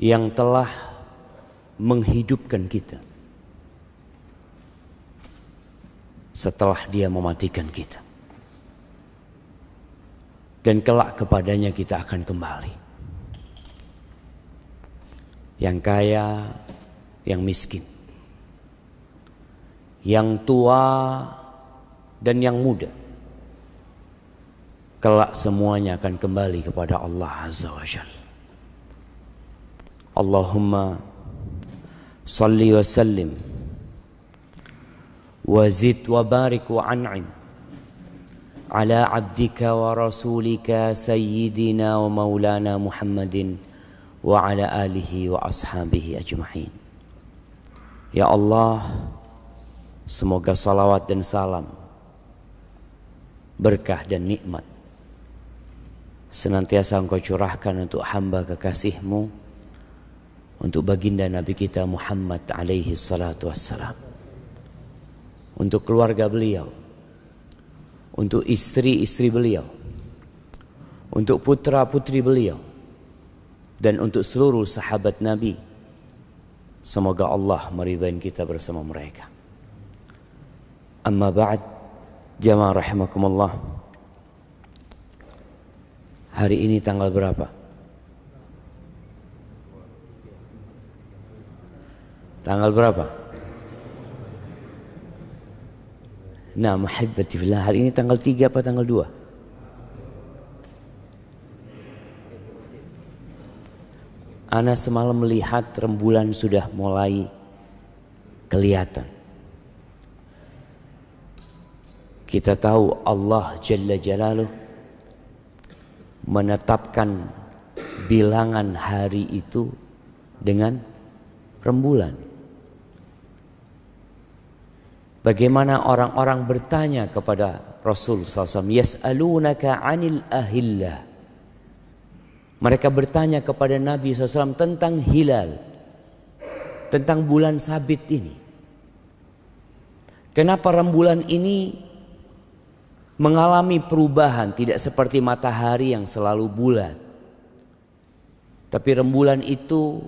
yang telah menghidupkan kita setelah Dia mematikan kita, dan kelak kepadanya kita akan kembali. Yang kaya, yang miskin, yang tua dan yang muda, kelak semuanya akan kembali kepada Allah Azza wa Jalla. Allahumma salli wa sallim wa zid wa barik wa an'im ala abdika wa rasulika sayyidina wa maulana Muhammadin wa ala alihi wa ashabihi ajma'in. Ya Allah, semoga salawat dan salam, berkah dan nikmat senantiasa Engkau curahkan untuk hamba kekasih-Mu, untuk baginda Nabi kita Muhammad alaihi salatu wassalam, untuk keluarga beliau, untuk istri-istri beliau, untuk putra-putri beliau, dan untuk seluruh sahabat Nabi. Semoga Allah meridai kita bersama mereka. Amma ba'd, jamaah rahimakumullah. Hari ini tanggal berapa? Tanggal berapa? Nah, muhibbati fillah, hari ini tanggal 3 apa tanggal 2? Ana semalam melihat rembulan sudah mulai kelihatan. Kita tahu Allah Jalla Jalaluh menetapkan bilangan hari itu dengan rembulan. Bagaimana orang-orang bertanya kepada Rasul SAW, yas'alunaka 'anil ahillah. Mereka bertanya kepada Nabi SAW tentang hilal, tentang bulan sabit ini. Kenapa rembulan ini mengalami perubahan, tidak seperti matahari yang selalu bulat, tapi rembulan itu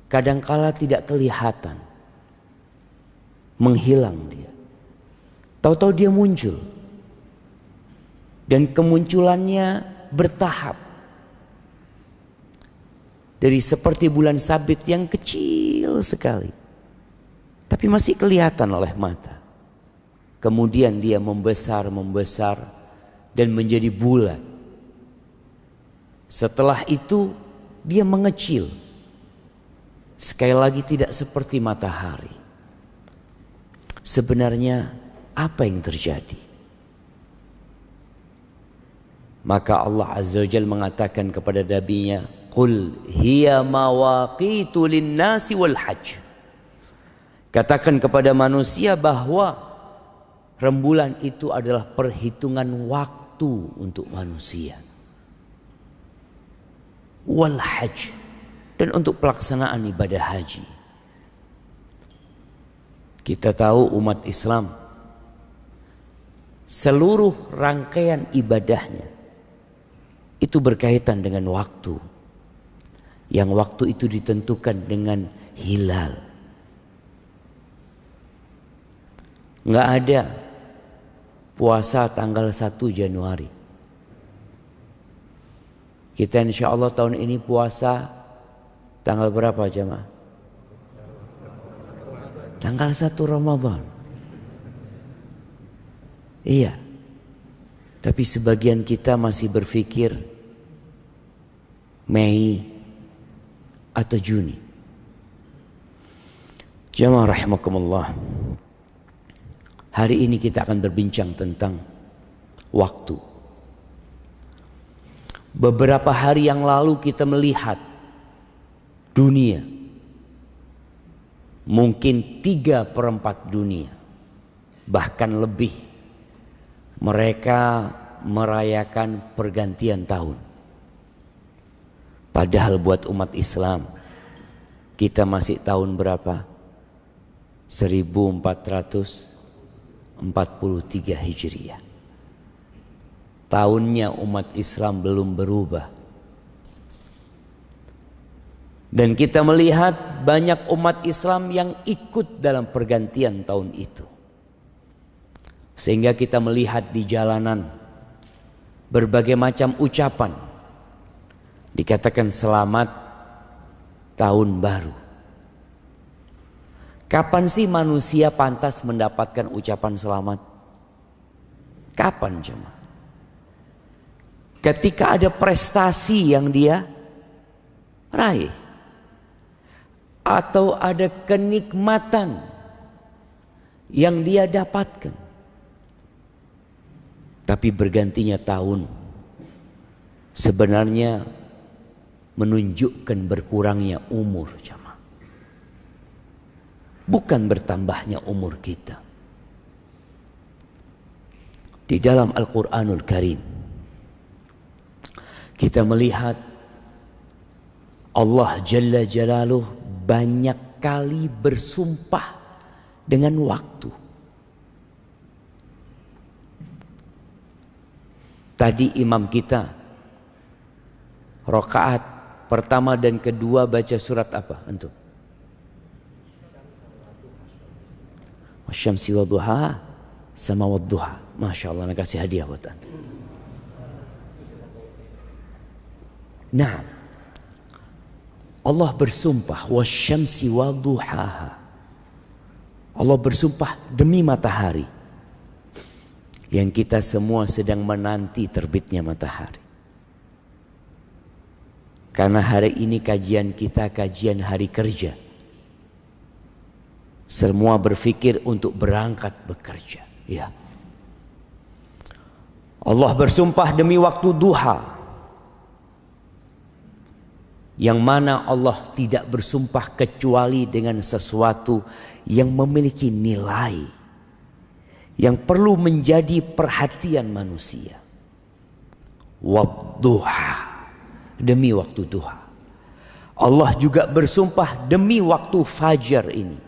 kadangkala tidak kelihatan, menghilang dia. Tahu-tahu dia muncul, dan kemunculannya bertahap. Dari seperti bulan sabit yang kecil sekali, tapi masih kelihatan oleh mata. Kemudian dia membesar dan menjadi bulat. Setelah itu dia mengecil. Sekali lagi tidak seperti matahari. Sebenarnya apa yang terjadi? Maka Allah Azza wa Jalla mengatakan kepada Nabi-Nya, "Qul hiya mawaqitu lin-nasi wal hajj." Katakan kepada manusia bahwa rembulan itu adalah perhitungan waktu untuk manusia, wal hajj, dan untuk pelaksanaan ibadah haji. Kita tahu umat Islam seluruh rangkaian ibadahnya itu berkaitan dengan waktu. Yang waktu itu ditentukan dengan hilal. Nggak ada puasa tanggal 1 Januari. Kita insya Allah tahun ini puasa tanggal berapa jemaah? Tanggal 1 Ramadan. Iya. Tapi sebagian kita masih berpikir Mei atau Juni. Jamaah rahimakumullah. Hari ini kita akan berbincang tentang waktu. Beberapa hari yang lalu kita melihat dunia, mungkin 3/4 dunia, bahkan lebih, mereka merayakan pergantian tahun. Padahal buat umat Islam, kita masih tahun berapa? 1443 Hijriah. Tahunnya umat Islam belum berubah. Dan kita melihat banyak umat Islam yang ikut dalam pergantian tahun itu. Sehingga kita melihat di jalanan berbagai macam ucapan. Dikatakan selamat tahun baru. Kapan sih manusia pantas mendapatkan ucapan selamat? Kapan jemaah? Ketika ada prestasi yang dia raih. Atau ada kenikmatan yang dia dapatkan. Tapi bergantinya tahun sebenarnya menunjukkan berkurangnya umur jemaah. Bukan bertambahnya umur kita. Di dalam Al-Quranul Karim kita melihat Allah Jalla Jalaluh banyak kali bersumpah dengan waktu. Tadi imam kita rakaat pertama dan kedua baca surat apa antum? Wasyamsi wadduha sama wadduha. Masya Allah, nak kasih hadiah buat antum. Nah, Allah bersumpah wasyamsi wadduhaha. Allah bersumpah demi matahari yang kita semua sedang menanti terbitnya matahari. Karena hari ini kajian kita kajian hari kerja. Semua berpikir untuk berangkat bekerja. Ya. Allah bersumpah demi waktu duha. Yang mana Allah tidak bersumpah kecuali dengan sesuatu yang memiliki nilai, yang perlu menjadi perhatian manusia. Wadduha, demi waktu duha. Allah juga bersumpah demi waktu fajar ini.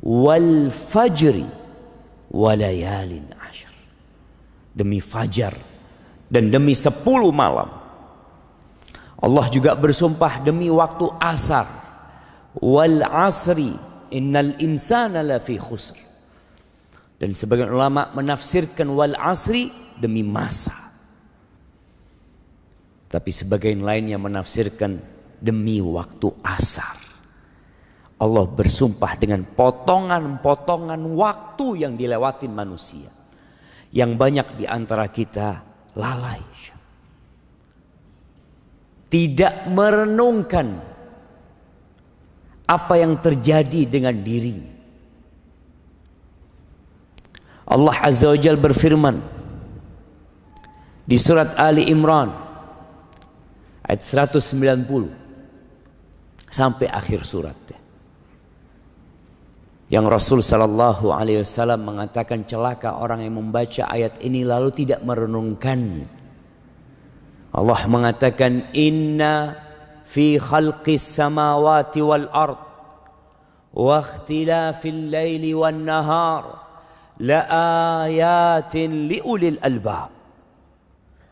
Wal fajri walayalin ashar. Demi fajar dan demi 10 malam. Allah juga bersumpah demi waktu asar. Wal asri innal insana lafi khusr. Dan sebagian ulama menafsirkan wal asri demi masa. Tapi sebagian lainnya menafsirkan demi waktu asar. Allah bersumpah dengan potongan-potongan waktu yang dilewatin manusia. Yang banyak di antara kita lalai. Tidak merenungkan apa yang terjadi dengan dirinya. Allah Azza wa Jalla berfirman di surat Ali Imran ayat 190 sampai akhir surat. Yang Rasul sallallahu alaihi wasallam mengatakan celaka orang yang membaca ayat ini lalu tidak merenungkan. Allah mengatakan inna fi khalqis samawati wal ard wa ikhtilafil laili wan nahar la ayatin liulil albab.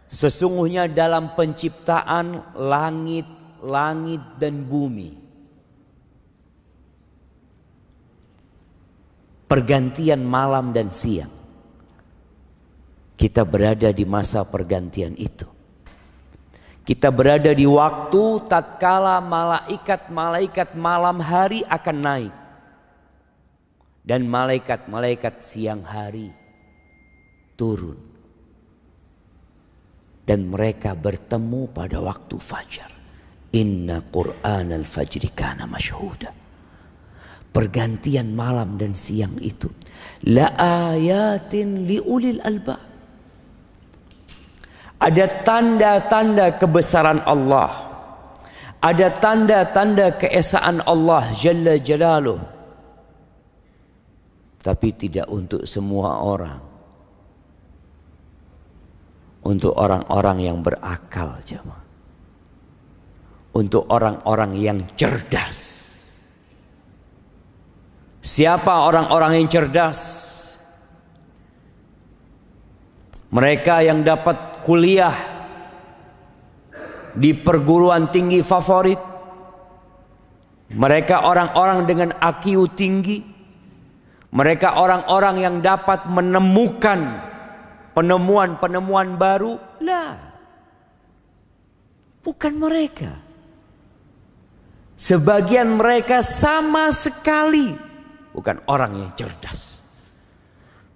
Sesungguhnya dalam penciptaan langit dan bumi, pergantian malam dan siang, kita berada di masa pergantian itu. Kita berada di waktu tatkala malaikat malam hari akan naik. Dan malaikat siang hari turun. Dan mereka bertemu pada waktu fajar. Inna Qur'anal fajri kana masyhuda. Pergantian malam dan siang itu. La ayatin liulil albab. Ada tanda-tanda kebesaran Allah. Ada tanda-tanda keesaan Allah Jalla Jalaluh. Tapi tidak untuk semua orang. Untuk orang-orang yang berakal jemaah. Untuk orang-orang yang cerdas. Siapa orang-orang yang cerdas? Mereka yang dapat kuliah di perguruan tinggi favorit, Mereka orang-orang dengan IQ tinggi. Mereka orang-orang yang dapat menemukan penemuan-penemuan baru. Lah, bukan mereka. Sebagian mereka sama sekali bukan orang yang cerdas.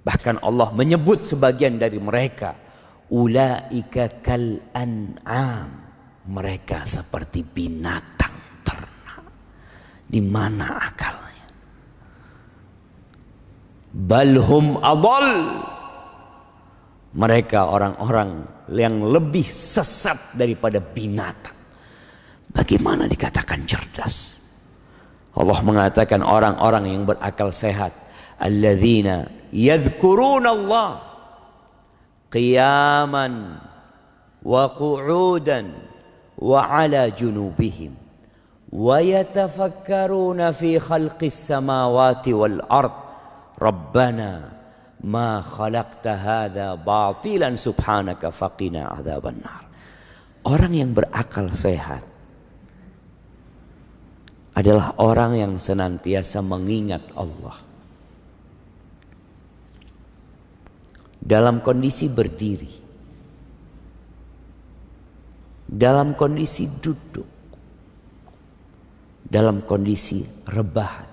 Bahkan Allah menyebut sebagian dari mereka, ulaika kal an'am. Mereka seperti binatang ternak. Di mana akalnya? Balhum adall. Mereka orang-orang yang lebih sesat daripada binatang. Bagaimana dikatakan cerdas? Allah mengatakan orang-orang yang berakal sehat, alladzina yadhkuruna Allah qiyaman wa qu'udan wa ala junubihim wa yatafakkaruna fi khalqis samawati wal ard rabbana ma khalaqta hadza batilan subhanaka faqina adzaban nar. Orang yang berakal sehat adalah orang yang senantiasa mengingat Allah dalam kondisi berdiri, dalam kondisi duduk, dalam kondisi rebahan.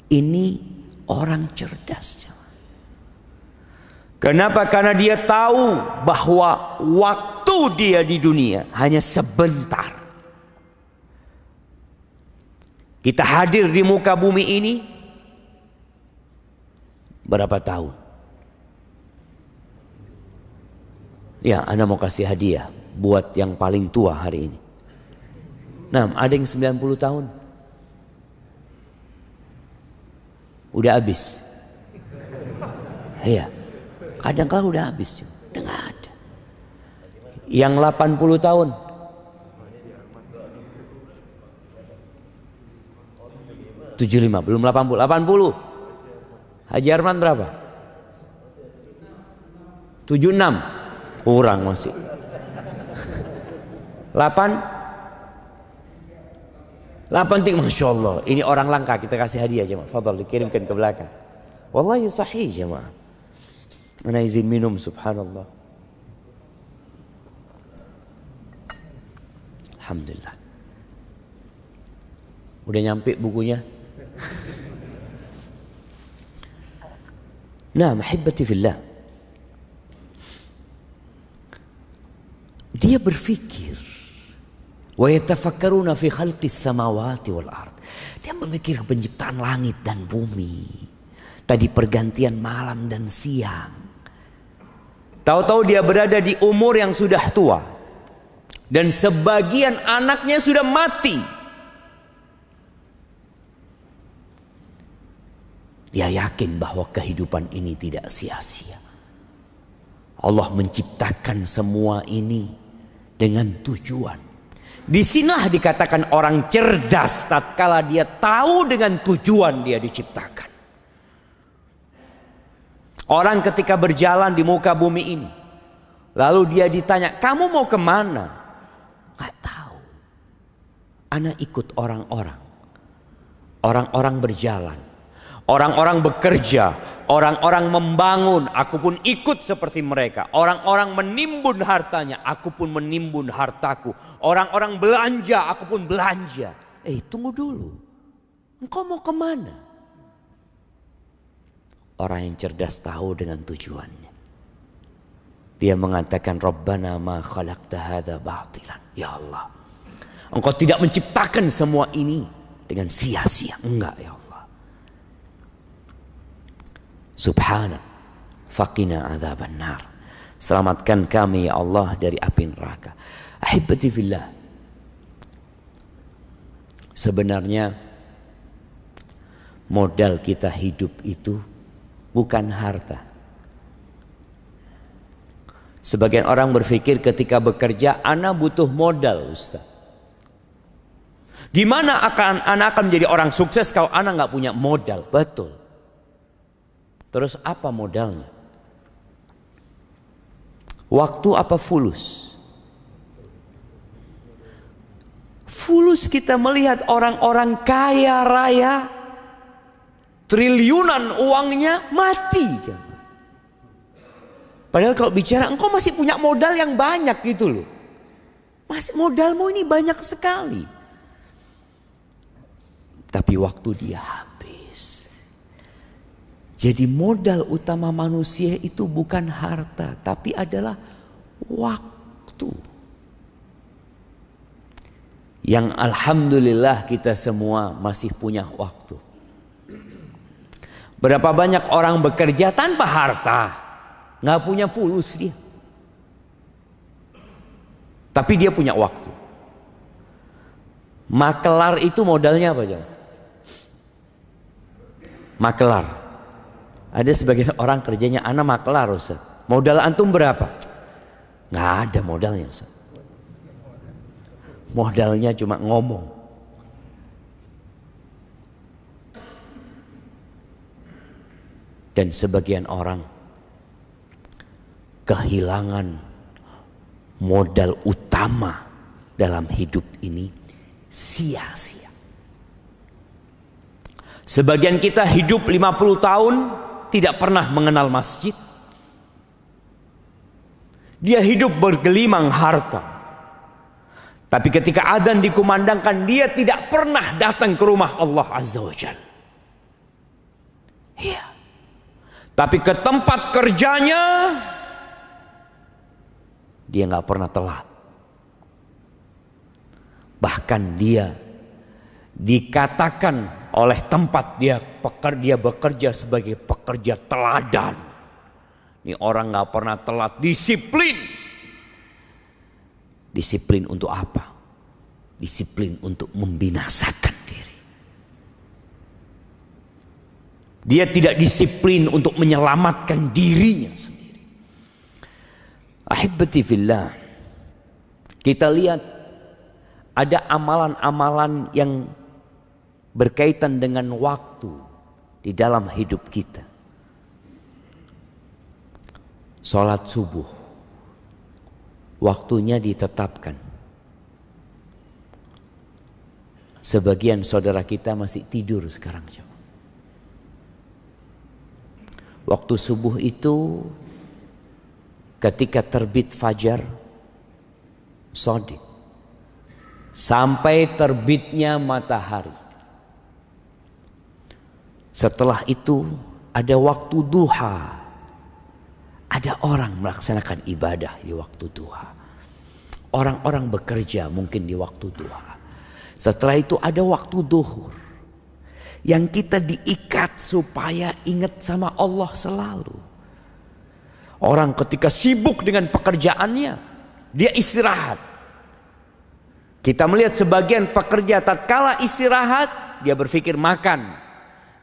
Ini orang cerdas. Kenapa? Karena dia tahu bahwa waktu dia di dunia hanya sebentar. Kita hadir di muka bumi ini berapa tahun? Ya, Anda mau kasih hadiah buat yang paling tua hari ini. Nah, ada yang 90 tahun. Udah habis. Iya. Kadang-kadang udah habis. Udah gak ada. Yang 80 tahun. (75) belum 80. 80. Haji Arman berapa? 76. Kurang masih. 8 Masya Allah. Ini orang langka, kita kasih hadiah jemaah. Fadhal dikirimkan ke belakang. Wallahi sahih jemaah. Ana izin minum, subhanallah. Alhamdulillah. Udah nyampe bukunya. Nah, mahibbati fillah. Dia berfikir, wa yatafakkaruna fi khalqis samawati wal ard. Dia memikir penciptaan langit dan bumi. Tadi pergantian malam dan siang. Tahu-tahu dia berada di umur yang sudah tua. Dan sebagian anaknya sudah mati. Dia yakin bahwa kehidupan ini tidak sia-sia. Allah menciptakan semua ini dengan tujuan. Di sinilah dikatakan orang cerdas tatkala dia tahu dengan tujuan dia diciptakan. Orang ketika berjalan di muka bumi ini, lalu dia ditanya, kamu mau kemana? Gak tahu. Ana ikut orang-orang. Orang-orang berjalan. Orang-orang bekerja. Orang-orang membangun. Aku pun ikut seperti mereka. Orang-orang menimbun hartanya. Aku pun menimbun hartaku. Orang-orang belanja. Aku pun belanja. Tunggu dulu. Engkau mau kemana? Orang yang cerdas tahu dengan tujuannya. Dia mengatakan, Rabbana ma khalaqta hadza batilan. Ya Allah, Engkau tidak menciptakan semua ini dengan sia-sia. Enggak ya Allah. Subhanak faqina adzaban nar. Selamatkan kami ya Allah dari api neraka. Ahibbati fillah. Sebenarnya modal kita hidup itu bukan harta. Sebagian orang berpikir ketika bekerja, ana butuh modal, Ustaz. Gimana ana akan menjadi orang sukses kalau ana nggak punya modal? Betul. Terus apa modalnya? Waktu apa fulus? Fulus kita melihat orang-orang kaya raya, triliunan uangnya mati. Padahal kalau bicara engkau masih punya modal yang banyak gitu loh. Modalmu ini banyak sekali. Tapi waktu dia habis. Jadi modal utama manusia itu bukan harta, tapi adalah waktu. Yang alhamdulillah kita semua masih punya waktu. Berapa banyak orang bekerja tanpa harta, nggak punya fulus dia. Tapi dia punya waktu. Makelar itu modalnya apa aja? Makelar. Ada sebagian orang kerjanya anak makelar, Ustaz. Modal antum berapa? Nggak ada modalnya, Ustaz. Modalnya cuma ngomong. Dan sebagian orang kehilangan modal utama dalam hidup ini sia-sia. Sebagian kita hidup 50 tahun tidak pernah mengenal masjid. Dia hidup bergelimang harta. Tapi ketika adzan dikumandangkan, dia tidak pernah datang ke rumah Allah Azza wa Jalla. Iya. Tapi ke tempat kerjanya, dia nggak pernah telat. Bahkan dia dikatakan oleh tempat dia bekerja sebagai pekerja teladan. Ini orang nggak pernah telat, disiplin. Disiplin untuk apa? Disiplin untuk membinasakan diri. Dia tidak disiplin untuk menyelamatkan dirinya sendiri. Ahibbati fillah. Kita lihat ada amalan-amalan yang berkaitan dengan waktu di dalam hidup kita. Salat subuh. Waktunya ditetapkan. Sebagian saudara kita masih tidur sekarang. Waktu subuh itu ketika terbit fajar shadiq sampai terbitnya matahari. Setelah itu ada waktu duha. Ada orang melaksanakan ibadah di waktu duha. Orang-orang bekerja mungkin di waktu duha. Setelah itu ada waktu duhur. Yang kita diikat supaya ingat sama Allah selalu. Orang ketika sibuk dengan pekerjaannya, dia istirahat. Kita melihat sebagian pekerja tatkala istirahat, dia berpikir makan.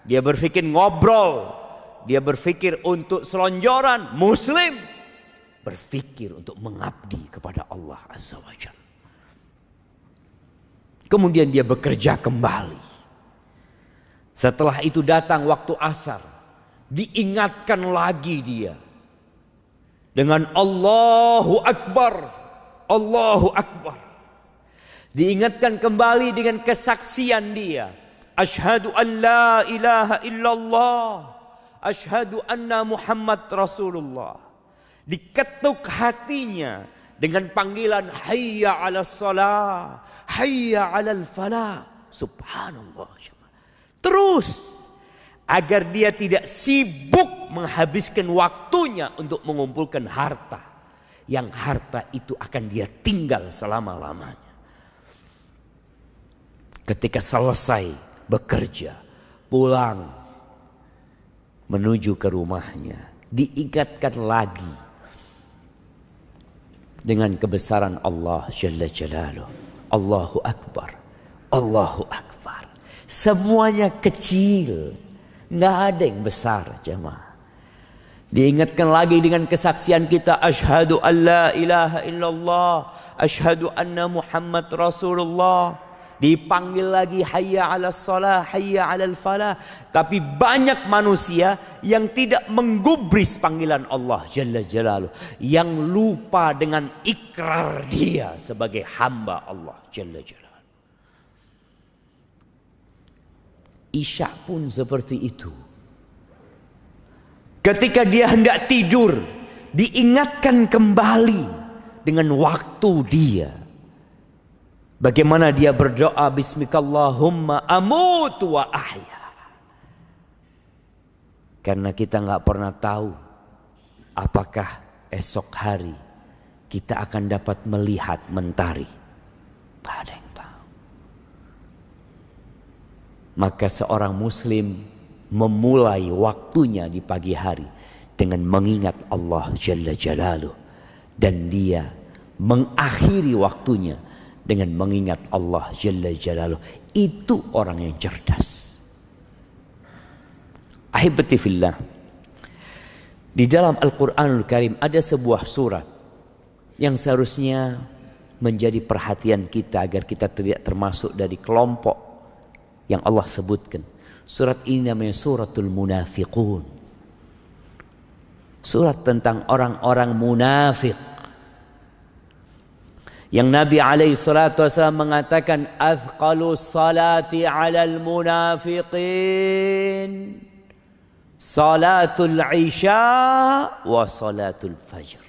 Dia berpikir ngobrol. Dia berpikir untuk selonjoran. Muslim berpikir untuk mengabdi kepada Allah Azza wa Jalla. Kemudian dia bekerja kembali. Setelah itu datang waktu asar. Diingatkan lagi dia. Dengan Allahu Akbar. Allahu Akbar. Diingatkan kembali dengan kesaksian dia. Asyhadu an la ilaha illallah. Asyhadu anna Muhammad Rasulullah. Diketuk hatinya dengan panggilan hayya 'alas shalah, hayya 'alal falah. Subhanallah. Terus agar dia tidak sibuk menghabiskan waktunya untuk mengumpulkan harta. Yang harta itu akan dia tinggal selama-lamanya. Ketika selesai bekerja, pulang menuju ke rumahnya, diingatkan lagi dengan kebesaran Allah Jalla Jalaluh. Allahu Akbar, Allahu Akbar. Semuanya kecil, nggak ada yang besar, jemaah. Diingatkan lagi dengan kesaksian kita, asyhadu an la ilaha illallah, asyhadu anna Muhammad Rasulullah. Dipanggil lagi hayya 'alas shalah, hayya 'alal falah. Tapi banyak manusia yang tidak menggubris panggilan Allah Jalla Jalaluh, yang lupa dengan ikrar dia sebagai hamba Allah Jalla Jalaluh. Isya pun seperti itu. Ketika dia hendak tidur, diingatkan kembali dengan waktu dia. Bagaimana dia berdoa, Bismikallahumma amutu wa ahya. Karena kita nggak pernah tahu apakah esok hari kita akan dapat melihat mentari. Nggak ada yang tahu. Maka seorang muslim memulai waktunya di pagi hari dengan mengingat Allah Jalla Jalaluh. Dan dia mengakhiri waktunya dengan mengingat Allah Jalla Jalaluh. Itu orang yang cerdas. Ahibati fillah, di dalam Al-Quranul Karim ada sebuah surat yang seharusnya menjadi perhatian kita agar kita tidak termasuk dari kelompok yang Allah sebutkan. Surat ini namanya Suratul Munafiqun. Surat tentang orang-orang munafik. Yang Nabi SAW mengatakan, Athqalu salati alal munafiqin salatul isya wa salatul fajr.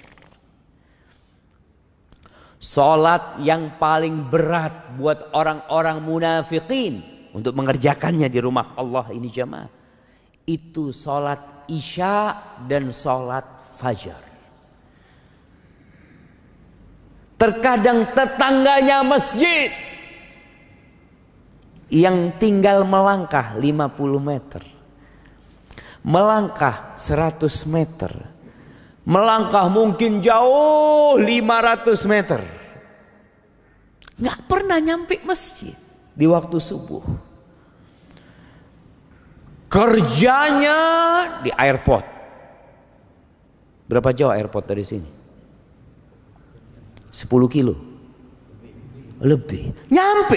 Salat yang paling berat buat orang-orang munafikin untuk mengerjakannya di rumah Allah ini jamaah, itu salat isya dan salat fajar. Terkadang tetangganya masjid yang tinggal melangkah 50 meter, melangkah 100 meter, melangkah mungkin jauh 500 meter, nggak pernah nyampe masjid di waktu subuh. Kerjanya di airport. Berapa jauh airport dari sini? 10 kilo lebih, nyampe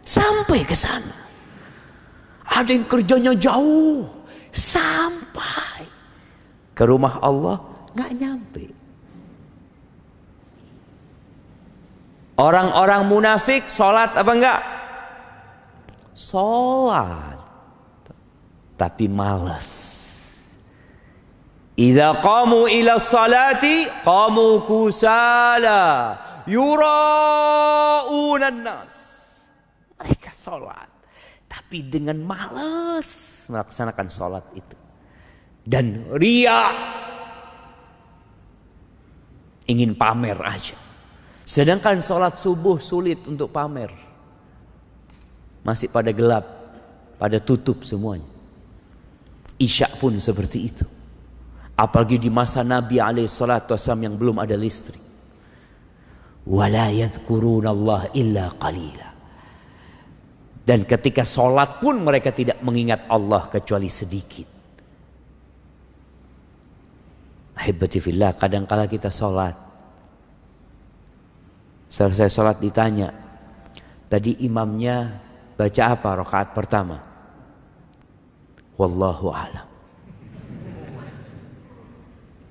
sampai ke sana. Ada yang kerjanya jauh, sampai ke rumah Allah nggak nyampe. Orang-orang munafik sholat apa enggak? Sholat, tapi malas. Idza qamu ila salati qamu kusala yura'unan nas. Mereka sholat tapi dengan malas melaksanakan sholat itu. Dan ria, ingin pamer aja. Sedangkan sholat subuh sulit untuk pamer. Masih pada gelap, pada tutup semuanya. Isya pun seperti itu. Apalagi di masa Nabi SAW yang belum ada listrik. Wala yadhkurunallah illa qalila. Dan ketika sholat pun mereka tidak mengingat Allah kecuali sedikit. Ahibati fillah, kadangkala kita sholat, selesai sholat ditanya, tadi imamnya baca apa rakaat pertama? Wallahu a'lam.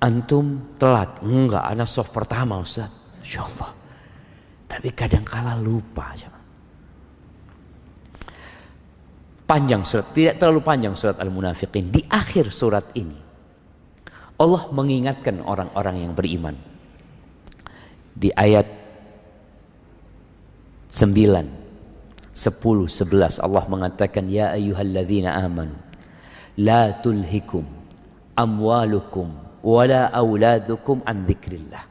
Antum telat? Enggak, ana soft pertama Ustaz. Insyaallah. Tapi kadangkala lupa. Panjang surat, tidak terlalu panjang surat Al-Munafiqin. Di akhir surat ini Allah mengingatkan orang-orang yang beriman. Di ayat 9, 10, 11 Allah mengatakan, Ya ayyuhalladzina amanu la tulhikum amwalukum wala auladukum an dzikrillah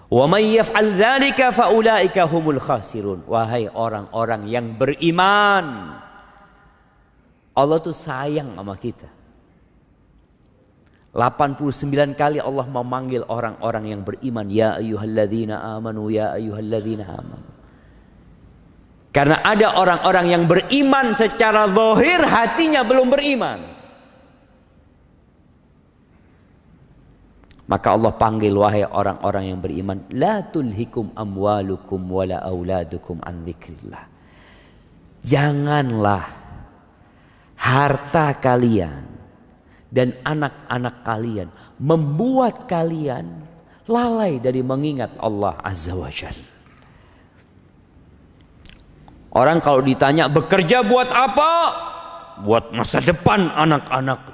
wa may yaf'al dzalika fa ulaika humul khasirun. Wahai orang-orang yang beriman, Allah tuh sayang sama kita. 89 kali Allah memanggil orang-orang yang beriman, ya ayyuhalladzina amanu, ya ayyuhalladzina amanu. Karena ada orang-orang yang beriman secara zahir, hatinya belum beriman. Maka Allah panggil, wahai orang-orang yang beriman, la tulhikum amwalukum wala auladukum an dzikrillah. Janganlah harta kalian dan anak-anak kalian membuat kalian lalai dari mengingat Allah Azza wa Jalla. Orang kalau ditanya bekerja buat apa? Buat masa depan anak-anak.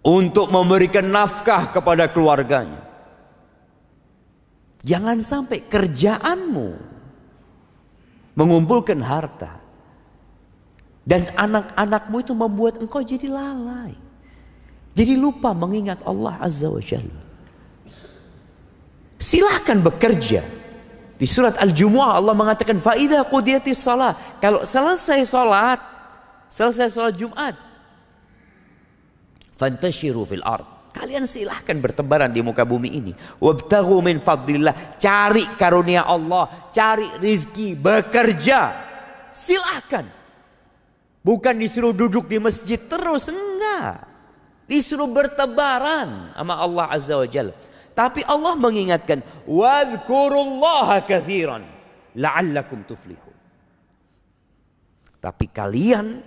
Untuk memberikan nafkah kepada keluarganya. Jangan sampai kerjaanmu mengumpulkan harta. Dan anak-anakmu itu membuat engkau jadi lalai. Jadi lupa mengingat Allah Azza wa Jalla. Silahkan bekerja. Di surat Al-Jumu'ah Allah mengatakan fa'idha qudiyatis salat. Kalau selesai salat Jumat, fantashiru fil ard. Kalian silahkan bertebaran di muka bumi ini. Wabtaghu min fadlillah. Cari karunia Allah, cari rizki, bekerja. Silahkan. Bukan disuruh duduk di masjid terus, enggak. Disuruh bertebaran sama Allah Azza wa Jalla. Tapi Allah mengingatkan, wadhkurullaha katsiran la'allakum tuflihun. Tapi kalian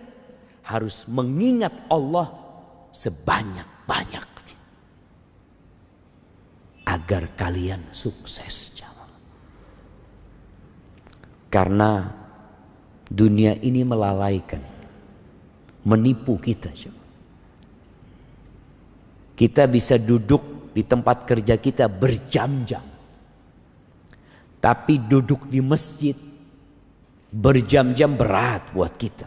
harus mengingat Allah sebanyak-banyaknya agar kalian sukses. Karena dunia ini melalaikan, menipu kita. Kita bisa duduk di tempat kerja kita berjam-jam, tapi duduk di masjid berjam-jam berat buat kita.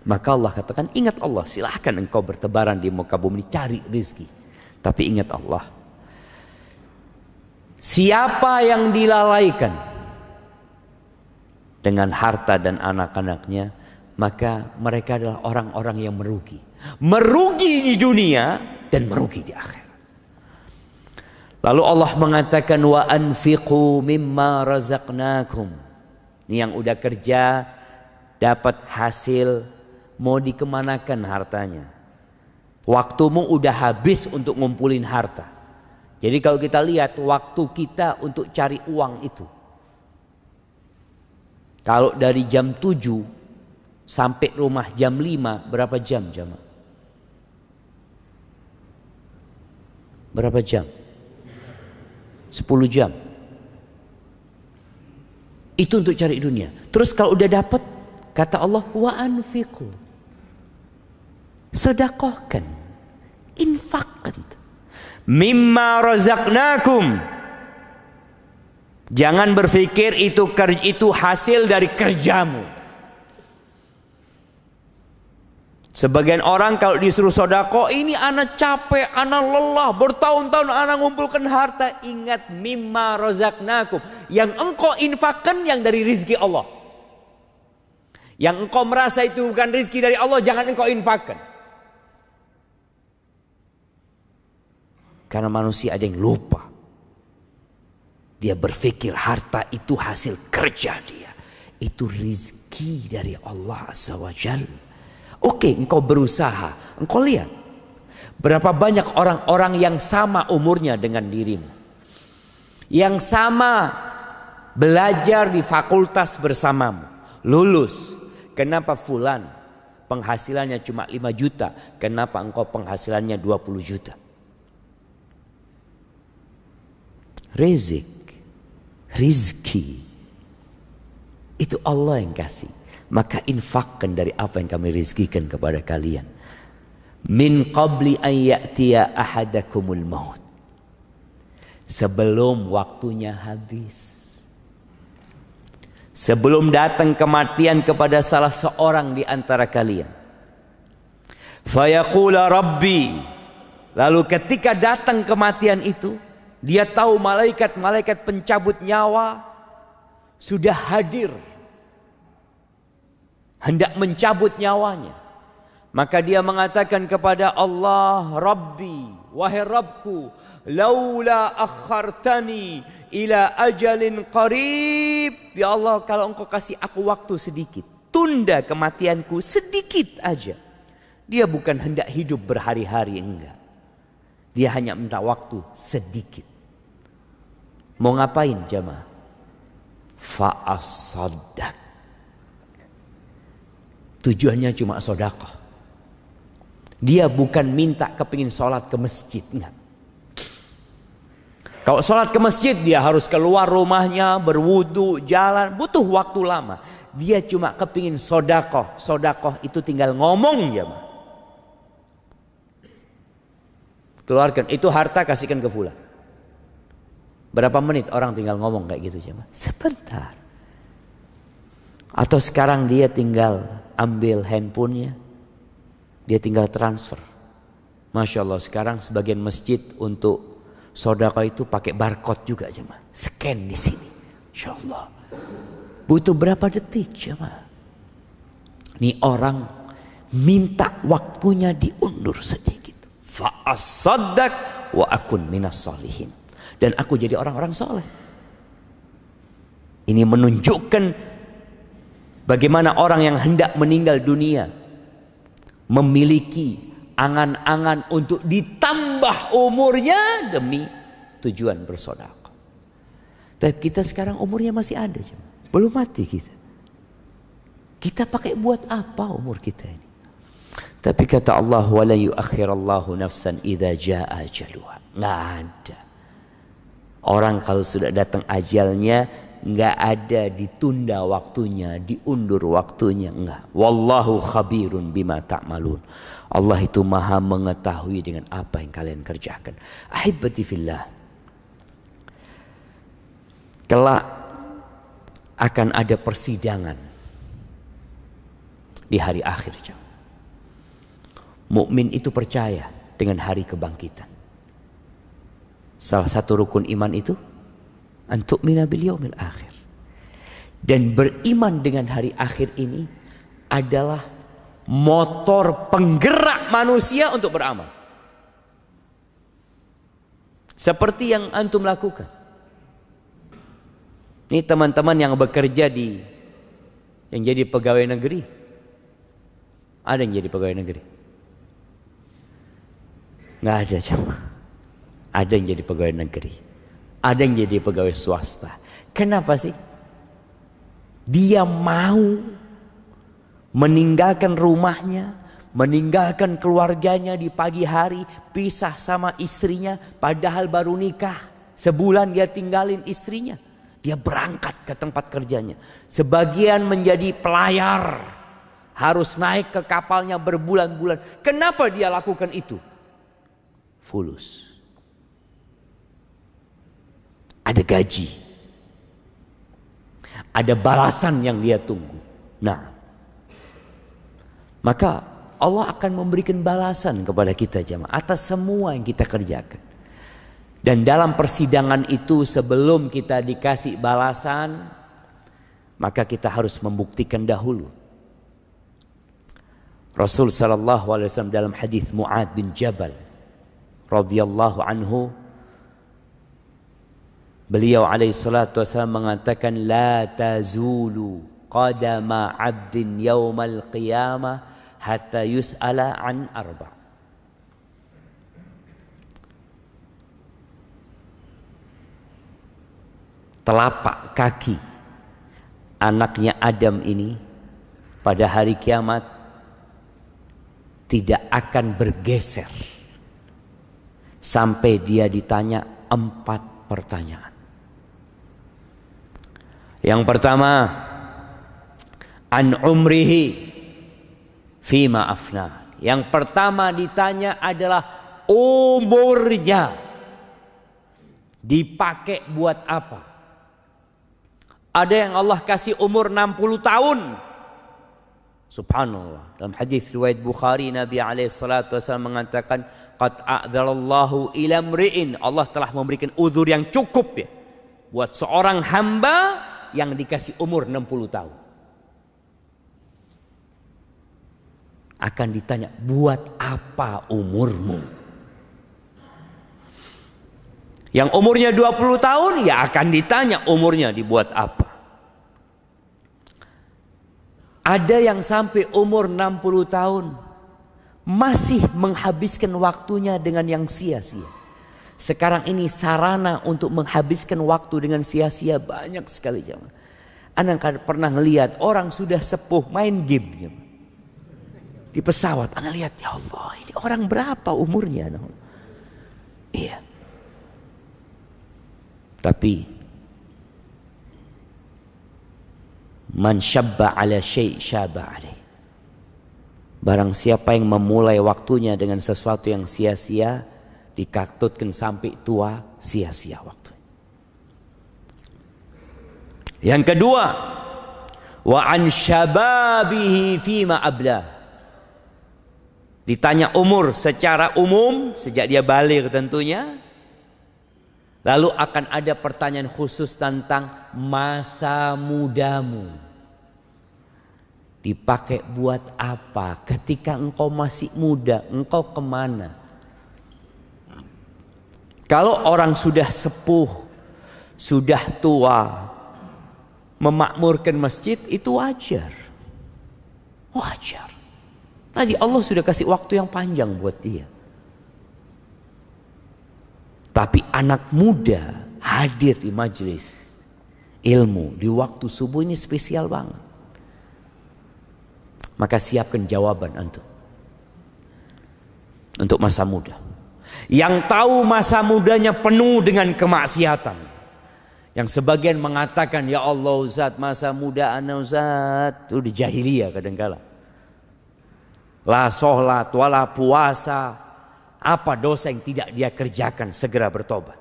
Maka Allah katakan, ingat Allah, silahkan engkau bertebaran di muka bumi cari rezeki, tapi ingat Allah. Siapa yang dilalaikan dengan harta dan anak-anaknya, maka mereka adalah orang-orang yang merugi. Merugi di dunia dan merugi di akhirat. Lalu Allah mengatakan wa anfiqu mimma razaqnakum. Ini yang udah kerja dapat hasil, mau dikemanakan hartanya? Waktumu udah habis untuk ngumpulin harta. Jadi kalau kita lihat waktu kita untuk cari uang itu, kalau dari jam 7 sampai rumah jam 5, berapa jam jamaah? Berapa jam? 10 jam. Itu untuk cari dunia. Terus kalau udah dapat, kata Allah, wa anfiqu. Sedekahkan, infakkan. Mimma razaqnakum. Jangan berpikir itu hasil dari kerjamu. Sebagian orang kalau disuruh sodako, ini anak capek, anak lelah, bertahun-tahun anak ngumpulkan harta. Ingat mimma razaqnakum. Yang engkau infakkan yang dari rizki Allah. Yang engkau merasa itu bukan rizki dari Allah, jangan engkau infakkan. Karena manusia ada yang lupa. Dia berpikir harta itu hasil kerja dia. Itu rizki dari Allah Azza wa Jalla. Oke, engkau berusaha, engkau lihat berapa banyak orang-orang yang sama umurnya dengan dirimu, yang sama belajar di fakultas bersamamu, lulus. Kenapa fulan penghasilannya cuma 5 juta, kenapa engkau penghasilannya 20 juta? Rizki itu Allah yang kasih. Maka infakkan dari apa yang kami rizkikan kepada kalian. Min qabli an ya'tiya ahadakumul maut. Sebelum waktunya habis. Sebelum datang kematian kepada salah seorang di antara kalian. Fayaqula Rabbi. Lalu ketika datang kematian itu, dia tahu malaikat-malaikat pencabut nyawa sudah hadir, hendak mencabut nyawanya. Maka dia mengatakan kepada Allah, Rabbi, wahai Rabbku, laula akhartani ila ajalin qarib. Ya Allah, kalau engkau kasih aku waktu sedikit, tunda kematianku sedikit aja. Dia bukan hendak hidup berhari-hari, enggak. Dia hanya minta waktu sedikit. Mau ngapain jamaah? Fa'asaddaq. Tujuannya cuma sedekah. Dia bukan minta kepingin sholat ke masjid, enggak. Kalau sholat ke masjid dia harus keluar rumahnya, berwudu, jalan, butuh waktu lama. Dia cuma kepingin sodakoh. Sodakoh itu tinggal ngomong ya. Keluarkan itu harta, kasihkan ke fulan. Berapa menit orang tinggal ngomong kayak gitu ya. Sebentar. Atau sekarang dia tinggal ambil handphonenya, dia tinggal transfer. Masya Allah, sekarang sebagian masjid untuk sedekah itu pakai barcode juga jemaah. Scan di sini. Insya Allah. Butuh berapa detik jemaah? Ini orang minta waktunya diundur sedikit. Fa'asaddaq wa akun minas salihin. Dan aku jadi orang-orang soleh. Ini menunjukkan bagaimana orang yang hendak meninggal dunia memiliki angan-angan untuk ditambah umurnya demi tujuan bersedekah. Tapi kita sekarang umurnya masih ada, belum mati kita. Kita pakai buat apa umur kita ini? Tapi kata Allah, wala yuakhirallahu nafsan idza jaa ajaluha. Nggak ada. Orang kalau sudah datang ajalnya, nggak ada ditunda waktunya, diundur waktunya, enggak. Wallahu khabirun bima ta'malun. Allah itu maha mengetahui dengan apa yang kalian kerjakan. Ahibati fillah. Kelak akan ada persidangan di hari akhir. Mukmin itu percaya dengan hari kebangkitan. Salah satu rukun iman itu antu'mina bil yaumil akhir. Dan beriman dengan hari akhir ini adalah motor penggerak manusia untuk beramal. Seperti yang antum lakukan. Ini teman-teman yang bekerja yang jadi pegawai negeri. Ada yang jadi pegawai negeri? Nggak ada jemaah. Ada yang jadi pegawai negeri. Ada yang jadi pegawai swasta. Kenapa sih? Dia mau meninggalkan rumahnya, meninggalkan keluarganya di pagi hari, pisah sama istrinya, padahal baru nikah. Sebulan dia tinggalin istrinya. Dia berangkat ke tempat kerjanya. Sebagian menjadi pelayar, harus naik ke kapalnya berbulan-bulan. Kenapa dia lakukan itu? Fulus. Ada gaji. Ada balasan yang dia tunggu. Nah, maka Allah akan memberikan balasan kepada kita jemaah atas semua yang kita kerjakan. Dan dalam persidangan itu sebelum kita dikasih balasan, maka kita harus membuktikan dahulu. Rasul sallallahu alaihi wasallam dalam hadis Mu'ad bin Jabal radhiyallahu anhu, beliau alaihi salatu wasallam mengatakan, la tazulu qadama 'abdin yaumal qiyamah hatta yus'ala an arba'. Telapak kaki anaknya Adam ini pada hari kiamat tidak akan bergeser sampai dia ditanya 4 pertanyaan. Yang pertama, an umrihi fima afna. Yang pertama ditanya adalah umurnya dipakai buat apa? Ada yang Allah kasih umur 60 tahun. Subhanallah. Dalam hadis riwayat Bukhari, Nabi alaihi salatu wasallam mengatakan, qad a'dzalallahu ila mri'in. Allah telah memberikan uzur yang cukup ya buat seorang hamba yang dikasih umur 60 tahun. Akan ditanya, buat apa umurmu? Yang umurnya 20 tahun ya akan ditanya umurnya dibuat apa. Ada yang sampai umur 60 tahun masih menghabiskan waktunya dengan yang sia-sia. Sekarang ini sarana untuk menghabiskan waktu dengan sia-sia banyak sekali jemaah. Anda pernah ngelihat orang sudah sepuh main game jemaah. Di pesawat Anda lihat, ya Allah, ini orang berapa umurnya? Iya. Tapi man syabba ala syai' syaba alaih. Barang siapa yang memulai waktunya dengan sesuatu yang sia-sia, dikatutkan sampai tua sia-sia waktu. Yang kedua, wa an syababihi fima ablah. Ditanya umur secara umum sejak dia baligh tentunya. Lalu akan ada pertanyaan khusus tentang masa mudamu. Dipakai buat apa? Ketika engkau masih muda, engkau kemana? Kalau orang sudah sepuh, sudah tua, memakmurkan masjid, itu wajar. Wajar. Tadi Allah sudah kasih waktu yang panjang buat dia. Tapi anak muda hadir di majelis ilmu di waktu subuh ini spesial banget. Maka siapkan jawaban antum untuk masa muda. Yang tahu masa mudanya penuh dengan kemaksiatan. Yang sebagian mengatakan, ya Allah Ustaz, masa muda ana Ustaz, itu di jahiliyah kadang-kala. La sholat, wala puasa, apa dosa yang tidak dia kerjakan, segera bertobat.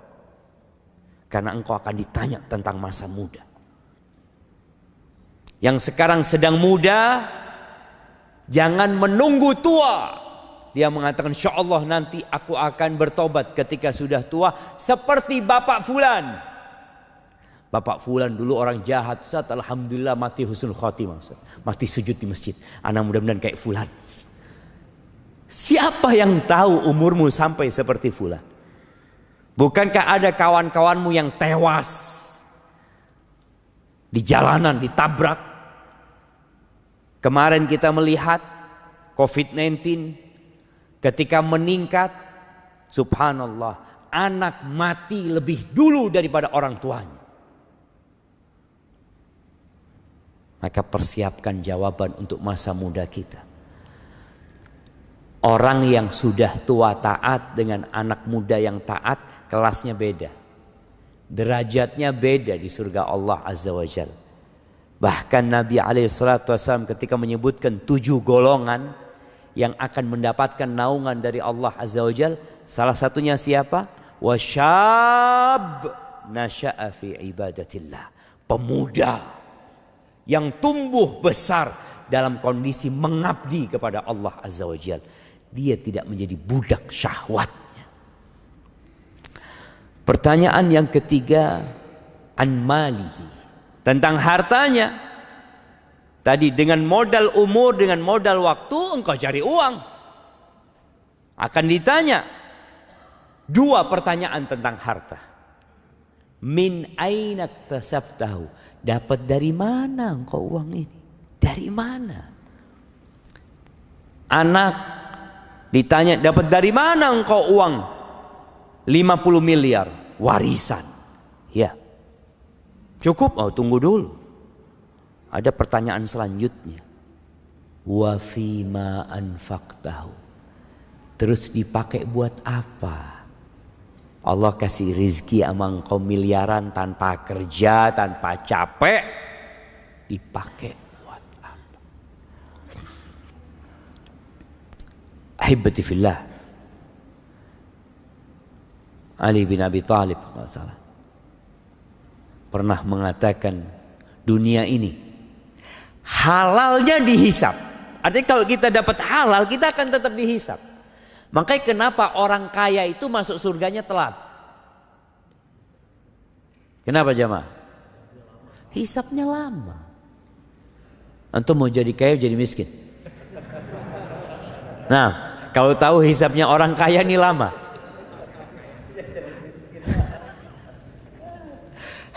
Karena engkau akan ditanya tentang masa muda. Yang sekarang sedang muda, jangan menunggu tua. Dia mengatakan, insya Allah nanti aku akan bertobat ketika sudah tua, seperti Bapak Fulan. Bapak Fulan dulu orang jahat, Ustaz, alhamdulillah mati husnul khotimah, Ustaz. Mati sujud di masjid. Anak mudah-mudahan kayak Fulan. Siapa yang tahu umurmu sampai seperti Fulan? Bukankah ada kawan-kawanmu yang tewas di jalanan, ditabrak? Kemarin kita melihat COVID-19 ketika meningkat, subhanallah, anak mati lebih dulu daripada orang tuanya. Maka persiapkan jawaban untuk masa muda kita. Orang yang sudah tua taat dengan anak muda yang taat, kelasnya beda. Derajatnya beda di surga Allah Azza wa Jalla. Bahkan Nabi SAW ketika menyebutkan 7 golongan yang akan mendapatkan naungan dari Allah Azza wa Jalla, salah satunya siapa? Wasyab nasya'a fi ibadatillah. Pemuda yang tumbuh besar dalam kondisi mengabdi kepada Allah Azza wa Jalla. Dia tidak menjadi budak syahwatnya. Pertanyaan yang ketiga, an malihi, tentang hartanya. Tadi dengan modal umur, dengan modal waktu engkau cari uang. Akan ditanya 2 pertanyaan tentang harta. Min aina tasabtahu, dapat dari mana engkau uang ini? Dari mana? Anak ditanya, dapat dari mana engkau uang 50 miliar warisan? Ya. Cukup? Oh, tunggu dulu. Ada pertanyaan selanjutnya. Wa fima anfaqtahu. Terus dipakai buat apa? Allah kasih rizki sama engkau miliaran tanpa kerja, tanpa capek. Dipakai buat apa? Ahibati fillah, Ali bin Abi Thalib pernah mengatakan, dunia ini halalnya dihisap. Artinya kalau kita dapat halal, kita akan tetap dihisap. Makanya kenapa orang kaya itu masuk surganya telat? Kenapa jamaah? Hisapnya lama. Antum mau jadi kaya jadi miskin? Nah, kalau tahu hisapnya orang kaya ini lama.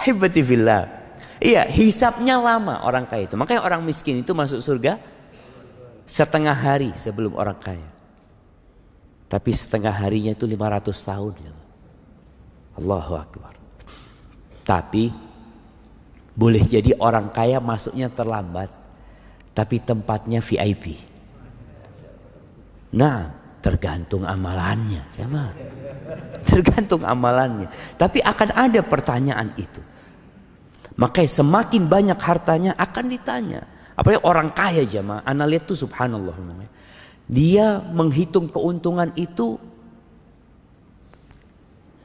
Hibati fillah. Iya, hisapnya lama orang kaya itu. Makanya orang miskin itu masuk surga setengah hari sebelum orang kaya. Tapi setengah harinya itu 500 tahun. Ya. Allahu Akbar. Tapi boleh jadi orang kaya masuknya terlambat, tapi tempatnya VIP. Nah, Tergantung amalannya, jemaah. Tergantung amalannya. Tapi akan ada pertanyaan itu. Makanya semakin banyak hartanya akan ditanya. Apalagi orang kaya, jemaah. Ana lihat tuh subhanallah. Dia menghitung keuntungan itu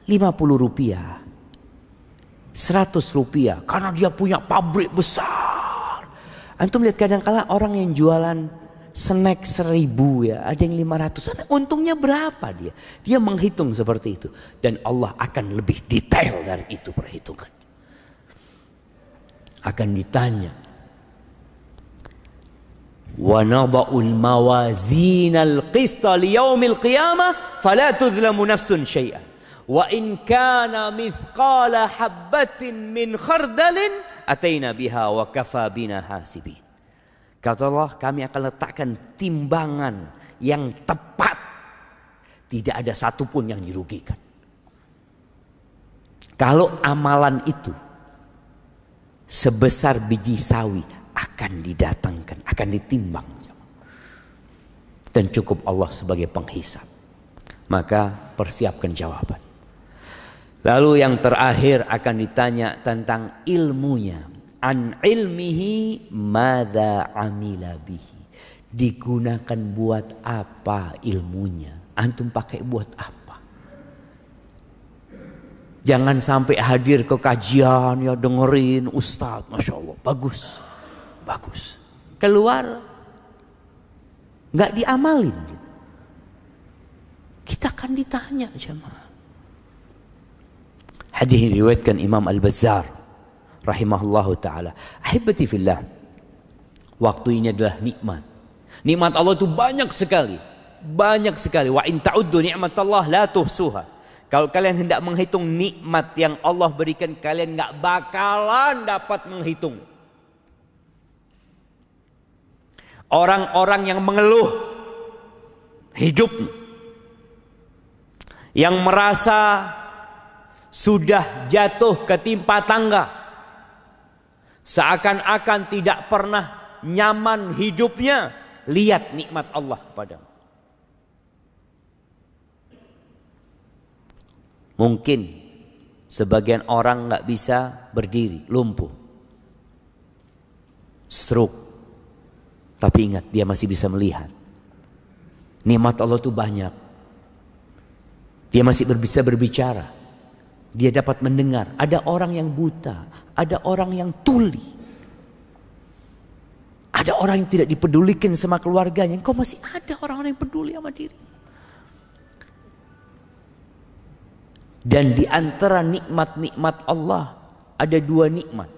50 rupiah, 100 rupiah. Karena dia punya pabrik besar. Antum lihat kadang-kala orang yang jualan snack 1000 ya, ada yang 500. Untungnya berapa dia? Dia menghitung seperti itu. Dan Allah akan lebih detail dari itu perhitungan. Akan ditanya. Wa nada'ul mawazinal qista liyaumil qiyamah fala tuzlamu nafsun syai'an. Wa in kana mithqala habbatin min khardalin ataina biha wa kafa bina hasibin. Kata Allah, kami akan letakkan timbangan yang tepat. Tidak ada satupun yang dirugikan. Kalau amalan itu sebesar biji sawi akan didatangkan, akan ditimbang. Dan cukup Allah sebagai penghisab. Maka persiapkan jawaban. Lalu yang terakhir akan ditanya tentang ilmunya. An ilmihi madza amila bihi. Digunakan buat apa ilmunya? Antum pakai buat apa? Jangan sampai hadir ke kajian ya dengerin ustaz, masya Allah bagus, bagus. Keluar nggak diamalin gitu. Kita akan ditanya jemaah. Hadis ini diriwayatkan Imam Al-Bazzar rahimahullahu ta'ala. Ahibati fillah. Waktu ini adalah nikmat. Nikmat Allah itu banyak sekali. Banyak sekali. Wa in ta'uddu ni'matallah la tuhsuha. Kalau kalian hendak menghitung nikmat yang Allah berikan, kalian gak bakalan dapat menghitung. Orang-orang yang mengeluh hidupnya, yang merasa sudah jatuh ketimpa tangga, seakan-akan tidak pernah nyaman hidupnya, lihat nikmat Allah padamu. Mungkin sebagian orang nggak bisa berdiri, lumpuh, stroke, tapi ingat dia masih bisa melihat. Nikmat Allah itu banyak. Dia masih bisa berbicara. Dia dapat mendengar. Ada orang yang buta, ada orang yang tuli, ada orang yang tidak dipedulikan sama keluarganya. Engkau masih ada orang-orang yang peduli sama diri. Dan di antara nikmat-nikmat Allah ada dua nikmat.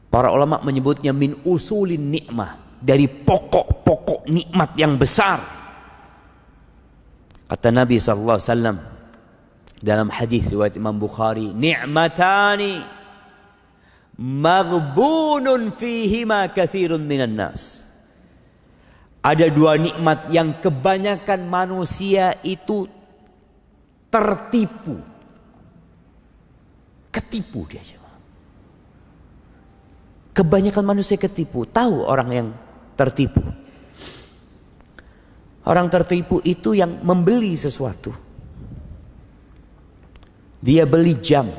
Para ulama menyebutnya min usulin nikmah, dari pokok-pokok nikmat yang besar. Kata Nabi SAW dalam hadis riwayat Imam Bukhari, ni'matani maghbunun fihima katsirun minan nas. Ada dua nikmat yang kebanyakan manusia itu tertipu. Ketipu dia. Kebanyakan manusia ketipu. Tahu orang yang tertipu? Orang tertipu itu yang membeli sesuatu. Dia beli jam.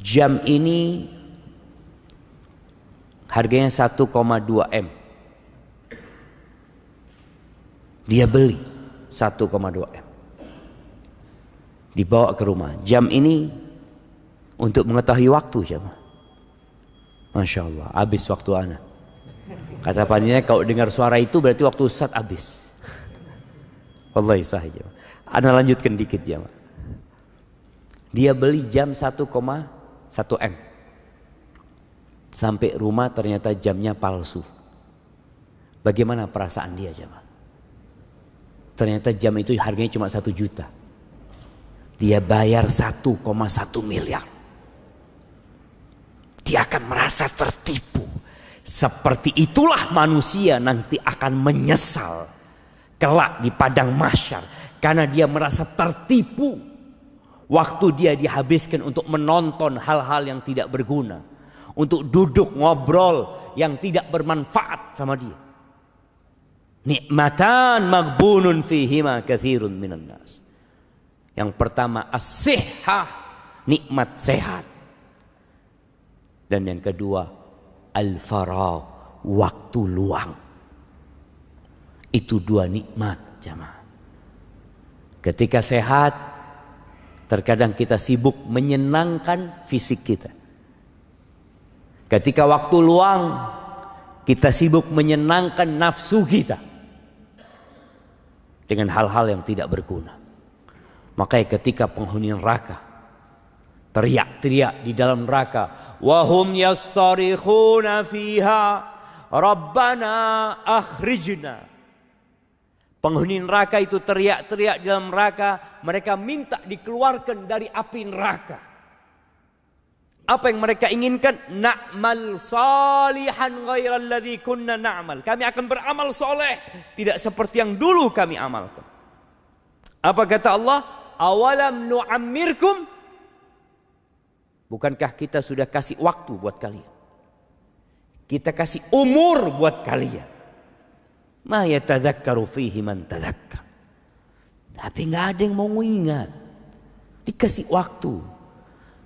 Jam ini harganya 1,2 M. Dia beli 1,2 M. Dibawa ke rumah. Jam ini untuk mengetahui waktu jemaah. Masya Allah, habis waktu ana. Kata panitia, kalau dengar suara itu berarti waktu Ustaz habis. Wallahi sahih. Ana lanjutkan dikit ya. Dia beli jam 1,1 M. Sampai rumah ternyata jamnya palsu. Bagaimana perasaan dia jemaah? Ternyata jam itu harganya cuma 1 juta. Dia bayar 1,1 miliar. Dia akan merasa tertipu. Seperti itulah manusia nanti akan menyesal kelak di padang mahsyar. Karena dia merasa tertipu. Waktu dia dihabiskan untuk menonton hal-hal yang tidak berguna. Untuk duduk ngobrol yang tidak bermanfaat sama dia. Nikmatan maghbunun fihima katsirun minan nas. Yang pertama as-sihhah, nikmat sehat. Dan yang kedua al-faragh, waktu luang. Itu dua nikmat, jamaah. Ketika sehat, terkadang kita sibuk menyenangkan fisik kita. Ketika waktu luang, kita sibuk menyenangkan nafsu kita dengan hal-hal yang tidak berguna. Makanya ketika penghuni neraka teriak-teriak di dalam neraka, wahum yastarikhuna fiha rabbana akhrijna. Penghuni neraka itu teriak-teriak di dalam neraka, mereka minta dikeluarkan dari api neraka. Apa yang mereka inginkan? Na'mal salihan ghairal ladzi kunna na'mal. Kami akan beramal soleh, tidak seperti yang dulu kami amalkan. Apa kata Allah? Awalam nu'ammirkum? Bukankah kita sudah kasih waktu buat kalian? Kita kasih umur buat kalian. Ma yatadzakkaru fihi man tadzakkar. Tapi nggak ada yang mau ingat. Dikasih waktu.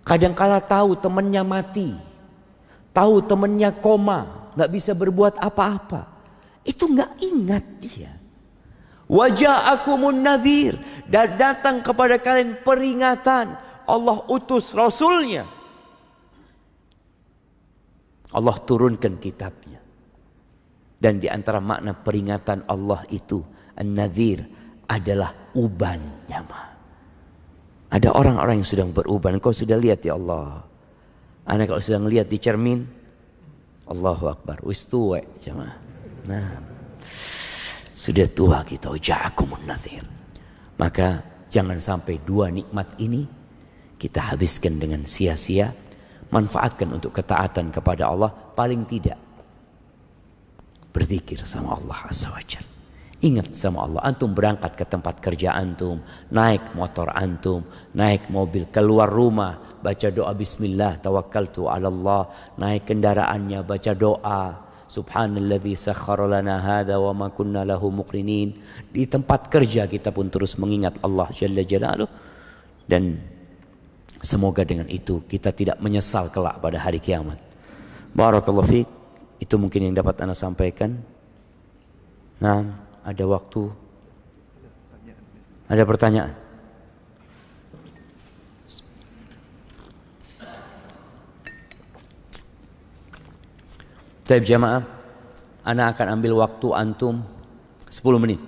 Kadangkala tahu temannya mati, tahu temannya koma, nggak bisa berbuat apa-apa. Itu nggak ingat dia. Waja'akumun nadhir, dan datang kepada kalian peringatan. Allah utus Rasulnya. Allah turunkan kitabnya. Dan di antara makna peringatan Allah itu, an-nadhir adalah uban, jamaah. Ada orang-orang yang sedang beruban. Kau sudah lihat ya Allah. Anak kalau sedang lihat di cermin, Allahu Akbar. Wis tua jamaah. Nah, sudah tua kita. Ja'akumun nadhir. Maka jangan sampai dua nikmat ini kita habiskan dengan sia-sia. Manfaatkan untuk ketaatan kepada Allah. Paling tidak berzikir sama Allah Azza wa Jalla. Ingat sama Allah. Antum berangkat ke tempat kerja antum, naik motor antum, naik mobil, keluar rumah, baca doa bismillah tawakkaltu 'ala Allah, naik kendaraannya baca doa subhanalladzi sakhkhara lana hadza wa ma kunna lahu muqrinin. Di tempat kerja kita pun terus mengingat Allah Jalla Jalaluh, dan semoga dengan itu kita tidak menyesal kelak pada hari kiamat. Barakallahu fiik. Itu mungkin yang dapat Anda sampaikan. Nah, ada waktu. Ada pertanyaan? Baik jamaah, Ana akan ambil waktu antum 10 menit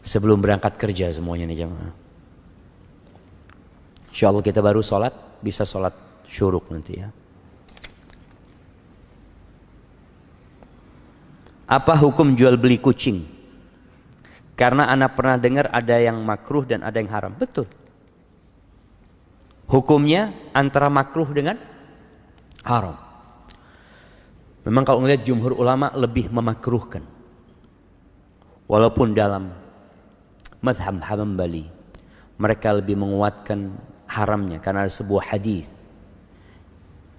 sebelum berangkat kerja semuanya nih jamaah. Insyaallah kita baru sholat, bisa sholat syuruk nanti ya. Apa hukum jual beli kucing? Karena anak pernah dengar ada yang makruh dan ada yang haram. Betul. Hukumnya antara makruh dengan haram. Memang kalau melihat jumhur ulama lebih memakruhkan. Walaupun dalam mazhab Hambali mereka lebih menguatkan haramnya karena ada sebuah hadis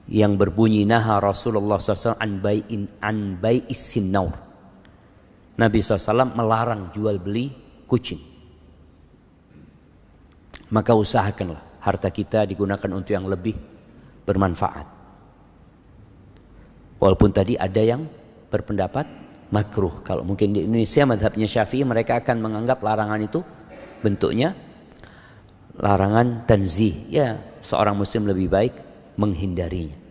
yang berbunyi naha Rasulullah SAW an bai'is sinnaur. Nabi SAW melarang jual beli kucing. Maka usahakanlah harta kita digunakan untuk yang lebih bermanfaat. Walaupun tadi ada yang berpendapat makruh. Kalau mungkin di Indonesia mazhabnya Syafi'i, mereka akan menganggap larangan itu bentuknya larangan tanzih. Ya, seorang muslim lebih baik menghindarinya.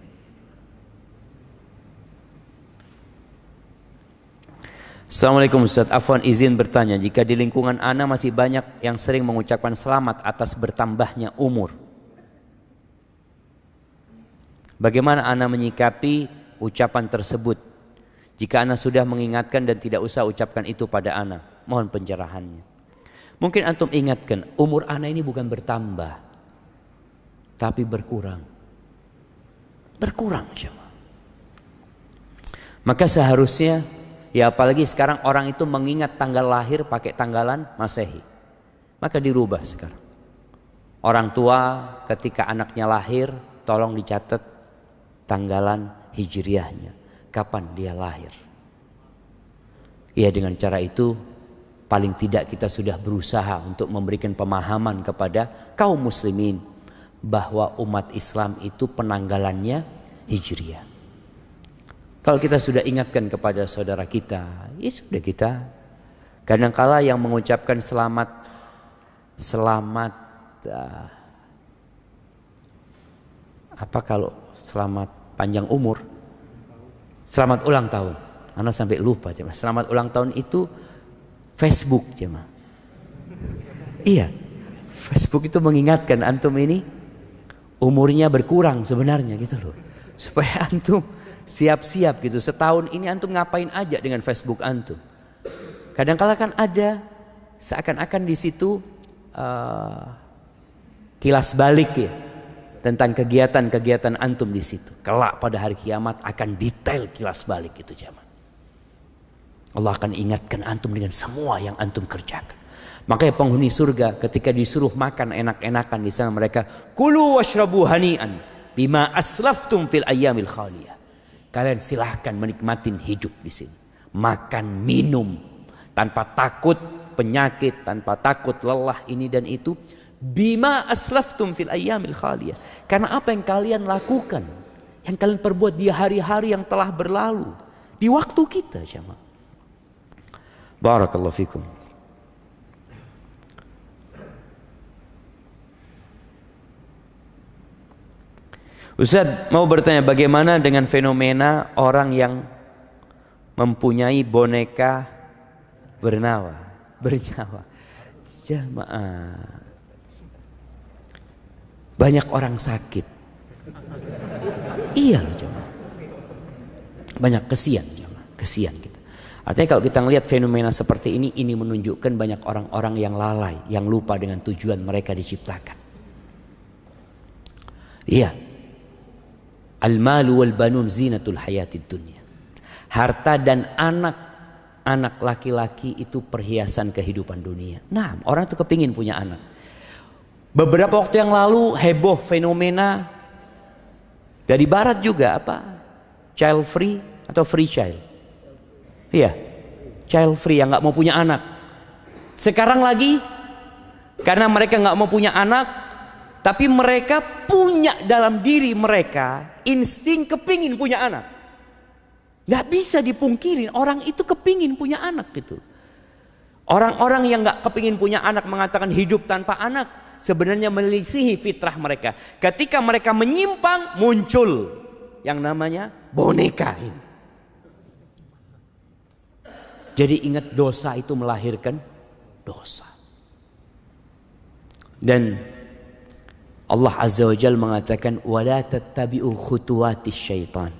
Assalamualaikum Ustaz, afwan izin bertanya, jika di lingkungan ana masih banyak yang sering mengucapkan selamat atas bertambahnya umur, bagaimana ana menyikapi ucapan tersebut? Jika ana sudah mengingatkan dan tidak usah ucapkan itu pada ana, mohon pencerahannya. Mungkin antum ingatkan, umur ana ini bukan bertambah, tapi berkurang. Berkurang coba. Maka seharusnya, ya apalagi sekarang orang itu mengingat tanggal lahir pakai tanggalan Masehi. Maka dirubah sekarang. Orang tua ketika anaknya lahir, tolong dicatat tanggalan hijriahnya. Kapan dia lahir. Ya, dengan cara itu paling tidak kita sudah berusaha untuk memberikan pemahaman kepada kaum muslimin bahwa umat Islam itu penanggalannya Hijriah. Kalau kita sudah ingatkan kepada saudara kita, ya sudah, kita kadangkala yang mengucapkan selamat apa kalau selamat panjang umur, selamat ulang tahun. Anak sampai lupa, cuma selamat ulang tahun itu Facebook, cuma. Iya, Facebook itu mengingatkan antum ini umurnya berkurang sebenarnya gitu loh, supaya antum siap-siap gitu. Setahun ini antum ngapain aja dengan Facebook antum? Kadang-kala kan ada seakan-akan di situ kilas balik ya tentang kegiatan-kegiatan antum di situ. Kelak pada hari kiamat akan detail kilas balik itu, jamaah. Allah akan ingatkan antum dengan semua yang antum kerjakan. Makanya penghuni surga ketika disuruh makan enak-enakan di sana, mereka kulu washrabu hani'an bima aslaftum fil ayyamil khaliyah. Kalian silahkan menikmatin hidup di sini, makan minum tanpa takut penyakit, tanpa takut lelah ini dan itu. Bima aslaftum fil ayyamil khaliyah, karena apa yang kalian lakukan, yang kalian perbuat di hari-hari yang telah berlalu, di waktu kita, jemaah. Barakallahu fikum. Ustaz mau bertanya, bagaimana dengan fenomena orang yang mempunyai boneka bernyawa? Jamaah, banyak orang sakit. Iya loh, jamaah. Banyak, kesian, jamaah, kesian kita. Artinya kalau kita melihat fenomena seperti ini menunjukkan banyak orang-orang yang lalai, yang lupa dengan tujuan mereka diciptakan. Iya. Al-malu wal banun zinatul hayatid dunya. Harta dan anak laki-laki itu perhiasan kehidupan dunia. Nah, orang itu kepingin punya anak. Beberapa waktu yang lalu heboh fenomena dari barat juga, apa? Child free atau free child. Iya, child free, yang nggak mau punya anak. Sekarang lagi karena mereka nggak mau punya anak, tapi mereka punya dalam diri mereka insting kepingin punya anak. Nggak bisa dipungkirin, orang itu kepingin punya anak gitu. Orang-orang yang nggak kepingin punya anak mengatakan hidup tanpa anak sebenarnya melisihi fitrah mereka. Ketika mereka menyimpang, muncul yang namanya boneka ini. Jadi ingat, dosa itu melahirkan dosa. Dan Allah Azza wa Jalla mengatakan wala tattabi'u khutuwatis syaitan.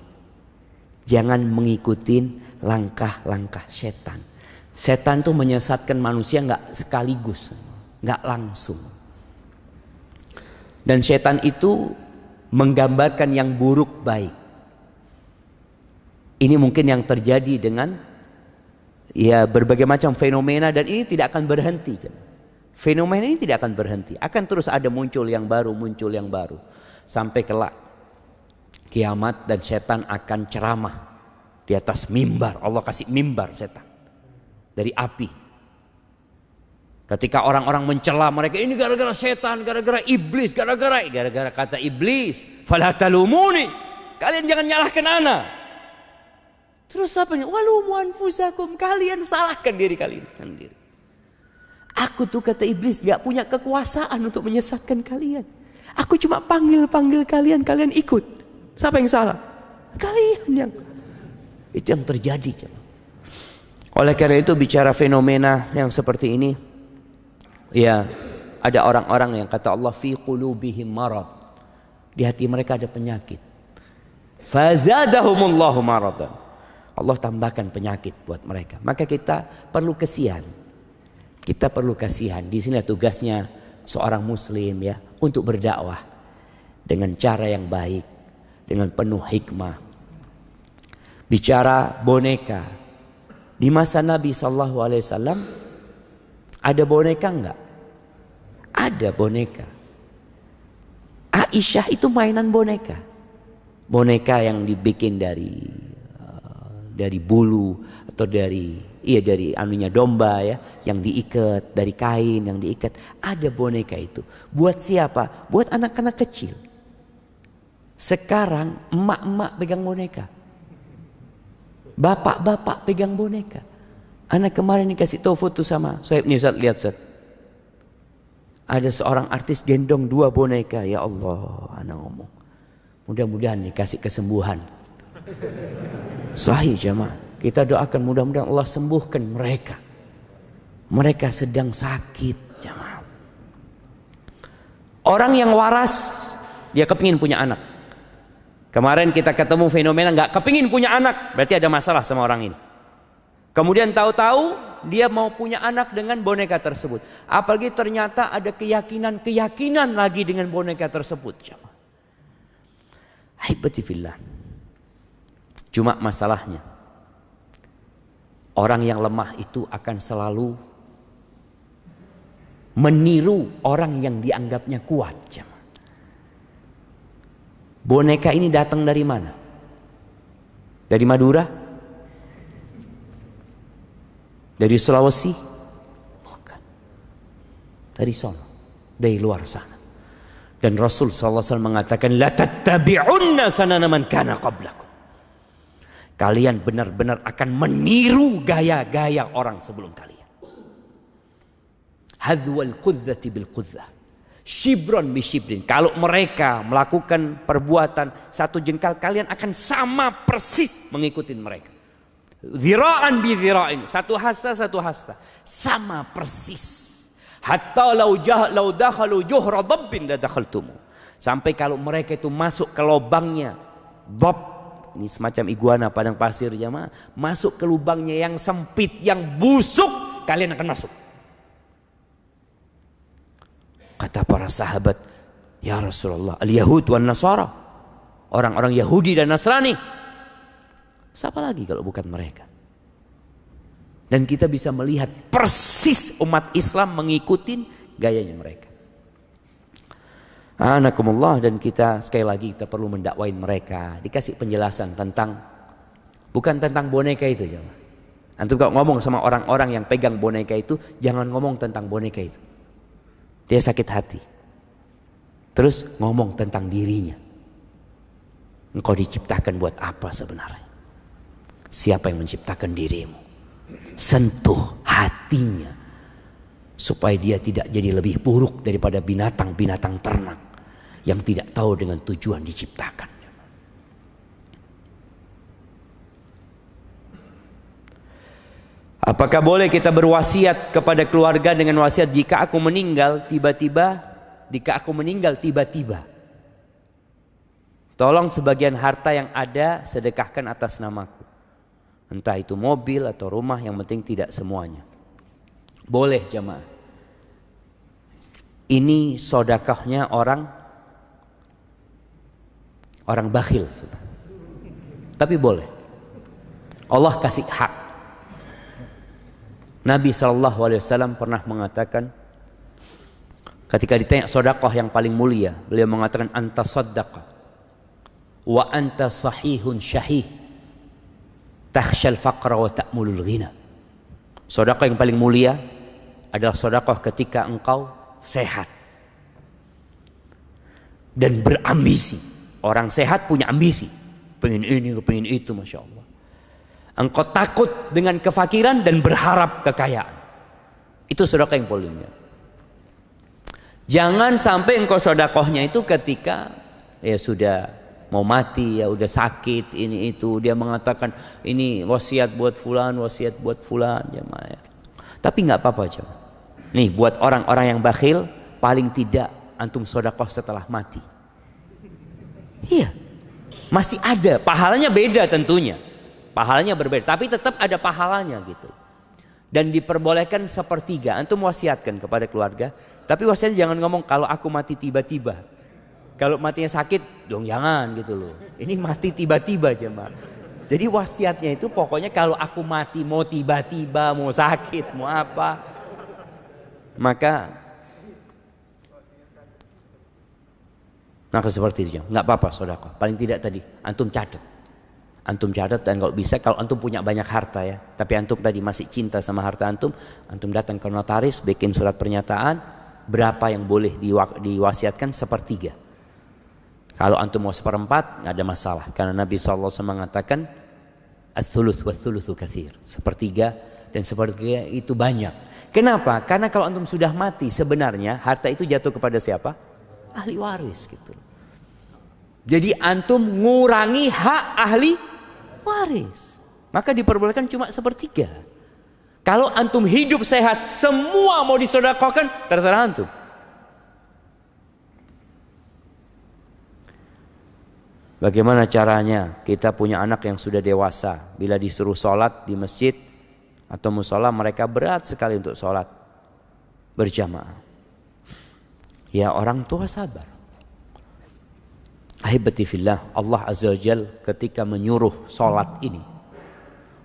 Jangan mengikuti langkah-langkah setan. Setan itu menyesatkan manusia nggak sekaligus, nggak langsung. Dan setan itu menggambarkan yang buruk baik. Ini mungkin yang terjadi dengan ya berbagai macam fenomena, dan ini tidak akan berhenti. Fenomena ini tidak akan berhenti, akan terus ada muncul yang baru, sampai kelak kiamat dan setan akan ceramah di atas mimbar. Allah kasih mimbar setan dari api. Ketika orang-orang mencela mereka, ini gara-gara setan, gara-gara iblis, gara-gara kata iblis, fala talumuni, kalian jangan nyalahkan ana. Terus apa nih? Walumu anfusakum, kalian salahkan diri kalian sendiri. Aku tuh, kata iblis, gak punya kekuasaan untuk menyesatkan kalian. Aku cuma panggil kalian, kalian ikut. Siapa yang salah? Kalian yang. Itu yang terjadi. Oleh karena itu, bicara fenomena yang seperti ini, ya ada orang-orang yang kata Allah fi qulubihim marad, di hati mereka ada penyakit. Fazadahumullahu maradan, Allah tambahkan penyakit buat mereka. Maka kita perlu kasihan. Kita perlu kasihan. Di sini tugasnya seorang muslim ya, untuk berdakwah dengan cara yang baik, dengan penuh hikmah. Bicara boneka, di masa Nabi SAW ada boneka enggak? Ada boneka. Aisyah itu mainan boneka. Boneka yang dibikin dari bulu atau dari Iya, dari anunya domba ya, yang diikat, dari kain yang diikat. Ada boneka itu. Buat siapa? Buat anak-anak kecil. Sekarang emak-emak pegang boneka. Bapak-bapak pegang boneka. Anak kemarin dikasih tahu foto sama Soeb nih, Ustaz, lihat Ustaz. Ada seorang artis gendong 2 boneka. Ya Allah, anak ngomong. Mudah-mudahan dikasih kesembuhan. Sahih jamaah. Kita doakan mudah-mudahan Allah sembuhkan mereka. Mereka sedang sakit jamaah. Orang yang waras, dia kepingin punya anak. Kemarin kita ketemu fenomena nggak kepingin punya anak, berarti ada masalah sama orang ini. Kemudian tahu-tahu dia mau punya anak dengan boneka tersebut. Apalagi ternyata ada keyakinan lagi dengan boneka tersebut jamaah. Haibati fillah. Cuma masalahnya, orang yang lemah itu akan selalu meniru orang yang dianggapnya kuat. Boneka ini datang dari mana? Dari Madura? Dari Sulawesi? Bukan. Dari sono, dari luar sana. Dan Rasul SAW mengatakan, la tattabi'unna sanana man kana qablakum. Kalian benar-benar akan meniru gaya-gaya orang sebelum kalian. Hadwal qudzati bil qudzah, shibron bi shibrin. Kalau mereka melakukan perbuatan 1 jengkal, kalian akan sama persis mengikuti mereka. Dhira'an bi dhira'in, 1 hasta 1 hasta, sama persis. Hatta law dakhalu juhra dabbin la dakhaltumu. Sampai kalau mereka itu masuk ke lubangnya dab, ini semacam iguana padang pasir jamaah, masuk ke lubangnya yang sempit, yang busuk, kalian akan masuk. Kata para sahabat, ya Rasulullah, al-Yahud wan Nasara, orang-orang Yahudi dan Nasrani, siapa lagi kalau bukan mereka? Dan kita bisa melihat persis umat Islam mengikuti gayanya mereka. Anakumullah, dan kita sekali lagi kita perlu mendakwain mereka, dikasih penjelasan tentang, bukan tentang boneka itu. Antum kalau ngomong sama orang-orang yang pegang boneka itu, jangan ngomong tentang boneka itu. Dia sakit hati. Terus ngomong tentang dirinya. Engkau diciptakan buat apa sebenarnya? Siapa yang menciptakan dirimu? Sentuh hatinya supaya dia tidak jadi lebih buruk daripada binatang-binatang ternak yang tidak tahu dengan tujuan diciptakan. Apakah boleh kita berwasiat kepada keluarga dengan wasiat, jika aku meninggal tiba-tiba, tolong sebagian harta yang ada sedekahkan atas namaku. Entah itu mobil atau rumah, yang penting tidak semuanya. Boleh jamaah. Ini sedekahnya orang bakhil. Tapi boleh. Allah kasih hak. Nabi SAW pernah mengatakan, ketika ditanya sedekah yang paling mulia, beliau mengatakan, anta saddaqa wa anta sahihun syahih takhshal faqra wa ta'mulul ghina. Sedekah yang paling mulia adalah sedekah ketika engkau sehat dan berambisi. Orang sehat punya ambisi, pengen ini, pengen itu, masya Allah. Engkau takut dengan kefakiran dan berharap kekayaan. Itu sedekah yang paling mulia. Jangan sampai engkau sedekahnya itu ketika ya sudah mau mati, ya udah sakit ini itu, dia mengatakan ini wasiat buat fulan, wasiat buat fulan, jemaah ya. Tapi nggak apa-apa jemaah. Nih buat orang-orang yang bakhil, paling tidak antum sedekah setelah mati. Iya, masih ada pahalanya, beda tentunya, pahalanya berbeda, tapi tetap ada pahalanya gitu. Dan diperbolehkan 1/3, antum wasiatkan kepada keluarga, tapi wasiatnya jangan ngomong kalau aku mati tiba-tiba. Kalau matinya sakit, dong jangan gitu loh. Ini mati tiba-tiba jemaah. Jadi wasiatnya itu pokoknya kalau aku mati mau tiba-tiba, mau sakit, mau apa, maka seperti itu. Nggak apa-apa sedekah. Paling tidak tadi antum catat. Antum catat, dan kalau bisa, kalau antum punya banyak harta ya, tapi antum tadi masih cinta sama harta antum datang ke notaris, bikin surat pernyataan berapa yang boleh diwasiatkan, sepertiga. Kalau antum mau seperempat nggak ada masalah, karena Nabi SAW mengatakan ats-tsuluts waats-tsulutsu katsir, sepertiga dan sepertiga itu banyak. Kenapa? Karena kalau antum sudah mati, sebenarnya harta itu jatuh kepada siapa? Ahli waris gitu. Jadi antum ngurangi hak ahli waris, maka diperbolehkan cuma sepertiga. Kalau antum hidup sehat, semua mau disedekahkan, terserah antum. Bagaimana caranya? Kita punya anak yang sudah dewasa, bila disuruh sholat di masjid atau musola, mereka berat sekali untuk sholat berjamaah. Ya, orang tua sabar. Ahibati fillah, Allah Azza wa Jal ketika menyuruh sholat ini,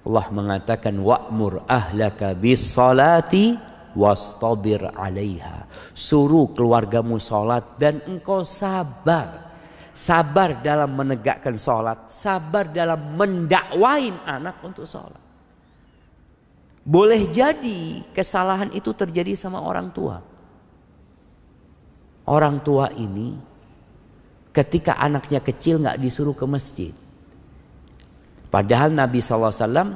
Allah mengatakan wa'mur ahlaka bis salati wastabir 'alaiha. Suruh keluargamu sholat dan engkau sabar. Sabar dalam menegakkan sholat, sabar dalam mendakwain anak untuk sholat. Boleh jadi kesalahan itu terjadi sama orang tua. Orang tua ini ketika anaknya kecil nggak disuruh ke masjid. Padahal Nabi SAW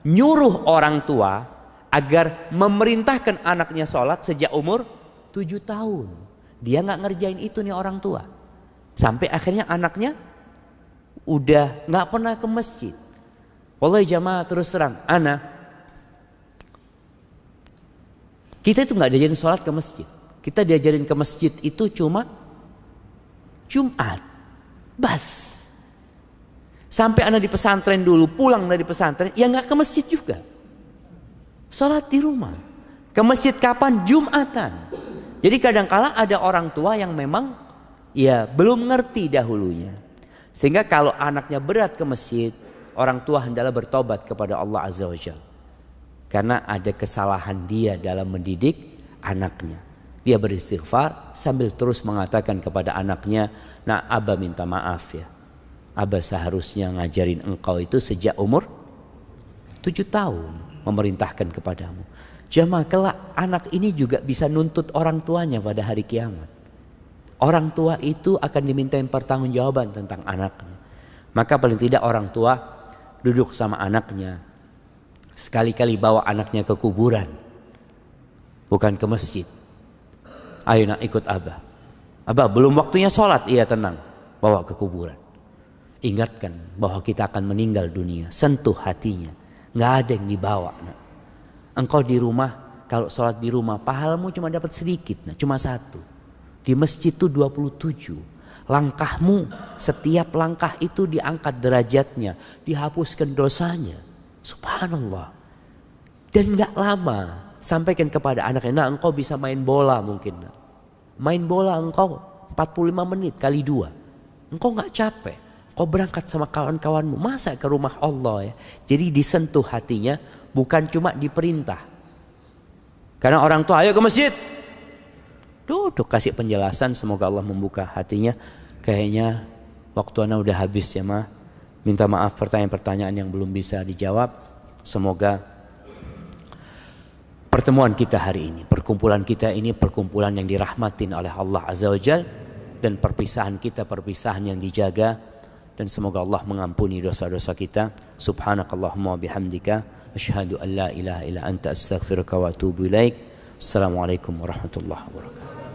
nyuruh orang tua agar memerintahkan anaknya sholat sejak umur 7 tahun. Dia nggak ngerjain itu nih orang tua. Sampai akhirnya anaknya udah nggak pernah ke masjid. Wallahi jamaah, terus terang, kita itu nggak diajarin sholat ke masjid. Kita diajarin ke masjid itu cuma Jumat, bas. Sampai anak di pesantren dulu, pulang dari pesantren, ya nggak ke masjid juga. Sholat di rumah. Ke masjid kapan? Jumatan. Jadi kadangkala ada orang tua yang memang ya belum ngerti dahulunya. Sehingga kalau anaknya berat ke masjid, orang tua hendaklah bertobat kepada Allah Azza wa Jalla. Karena ada kesalahan dia dalam mendidik anaknya. Dia beristighfar sambil terus mengatakan kepada anaknya, "Nah, Abah minta maaf ya. Abah seharusnya ngajarin engkau itu sejak umur 7 tahun, memerintahkan kepadamu." Jamaah, kelak anak ini juga bisa nuntut orang tuanya pada hari kiamat. Orang tua itu akan dimintain pertanggungjawaban tentang anaknya. Maka paling tidak orang tua duduk sama anaknya, sekali-kali bawa anaknya ke kuburan, bukan ke masjid. Ayo nak, ikut Abah. Abah belum waktunya sholat. Iya, tenang, bawa ke kuburan. Ingatkan bahwa kita akan meninggal dunia. Sentuh hatinya. Nggak ada yang dibawa nak. Engkau di rumah, kalau sholat di rumah pahalamu cuma dapat sedikit nak, cuma 1. Di masjid itu 27. Langkahmu, setiap langkah itu diangkat derajatnya, dihapuskan dosanya. Subhanallah. Dan gak lama sampaikan kepada anaknya, nah engkau bisa main bola mungkin. Main bola engkau 45 menit kali 2. Engkau gak capek. Engkau berangkat sama kawan-kawanmu. Masa ke rumah Allah ya. Jadi disentuh hatinya, bukan cuma diperintah. Karena orang tua, ayo ke masjid. Duduk kasih penjelasan, semoga Allah membuka hatinya. Kayaknya waktu ana udah habis ya ma. Minta maaf pertanyaan-pertanyaan yang belum bisa dijawab. Semoga pertemuan kita hari ini, perkumpulan kita ini perkumpulan yang dirahmatin oleh Allah Azza wa Jal, dan perpisahan kita perpisahan yang dijaga, dan semoga Allah mengampuni dosa-dosa kita. Subhanakallahumma bihamdika asyhadu an la ilaha illa anta astaghfiruka wa atubu ilaik. Assalamualaikum warahmatullahi wabarakatuh.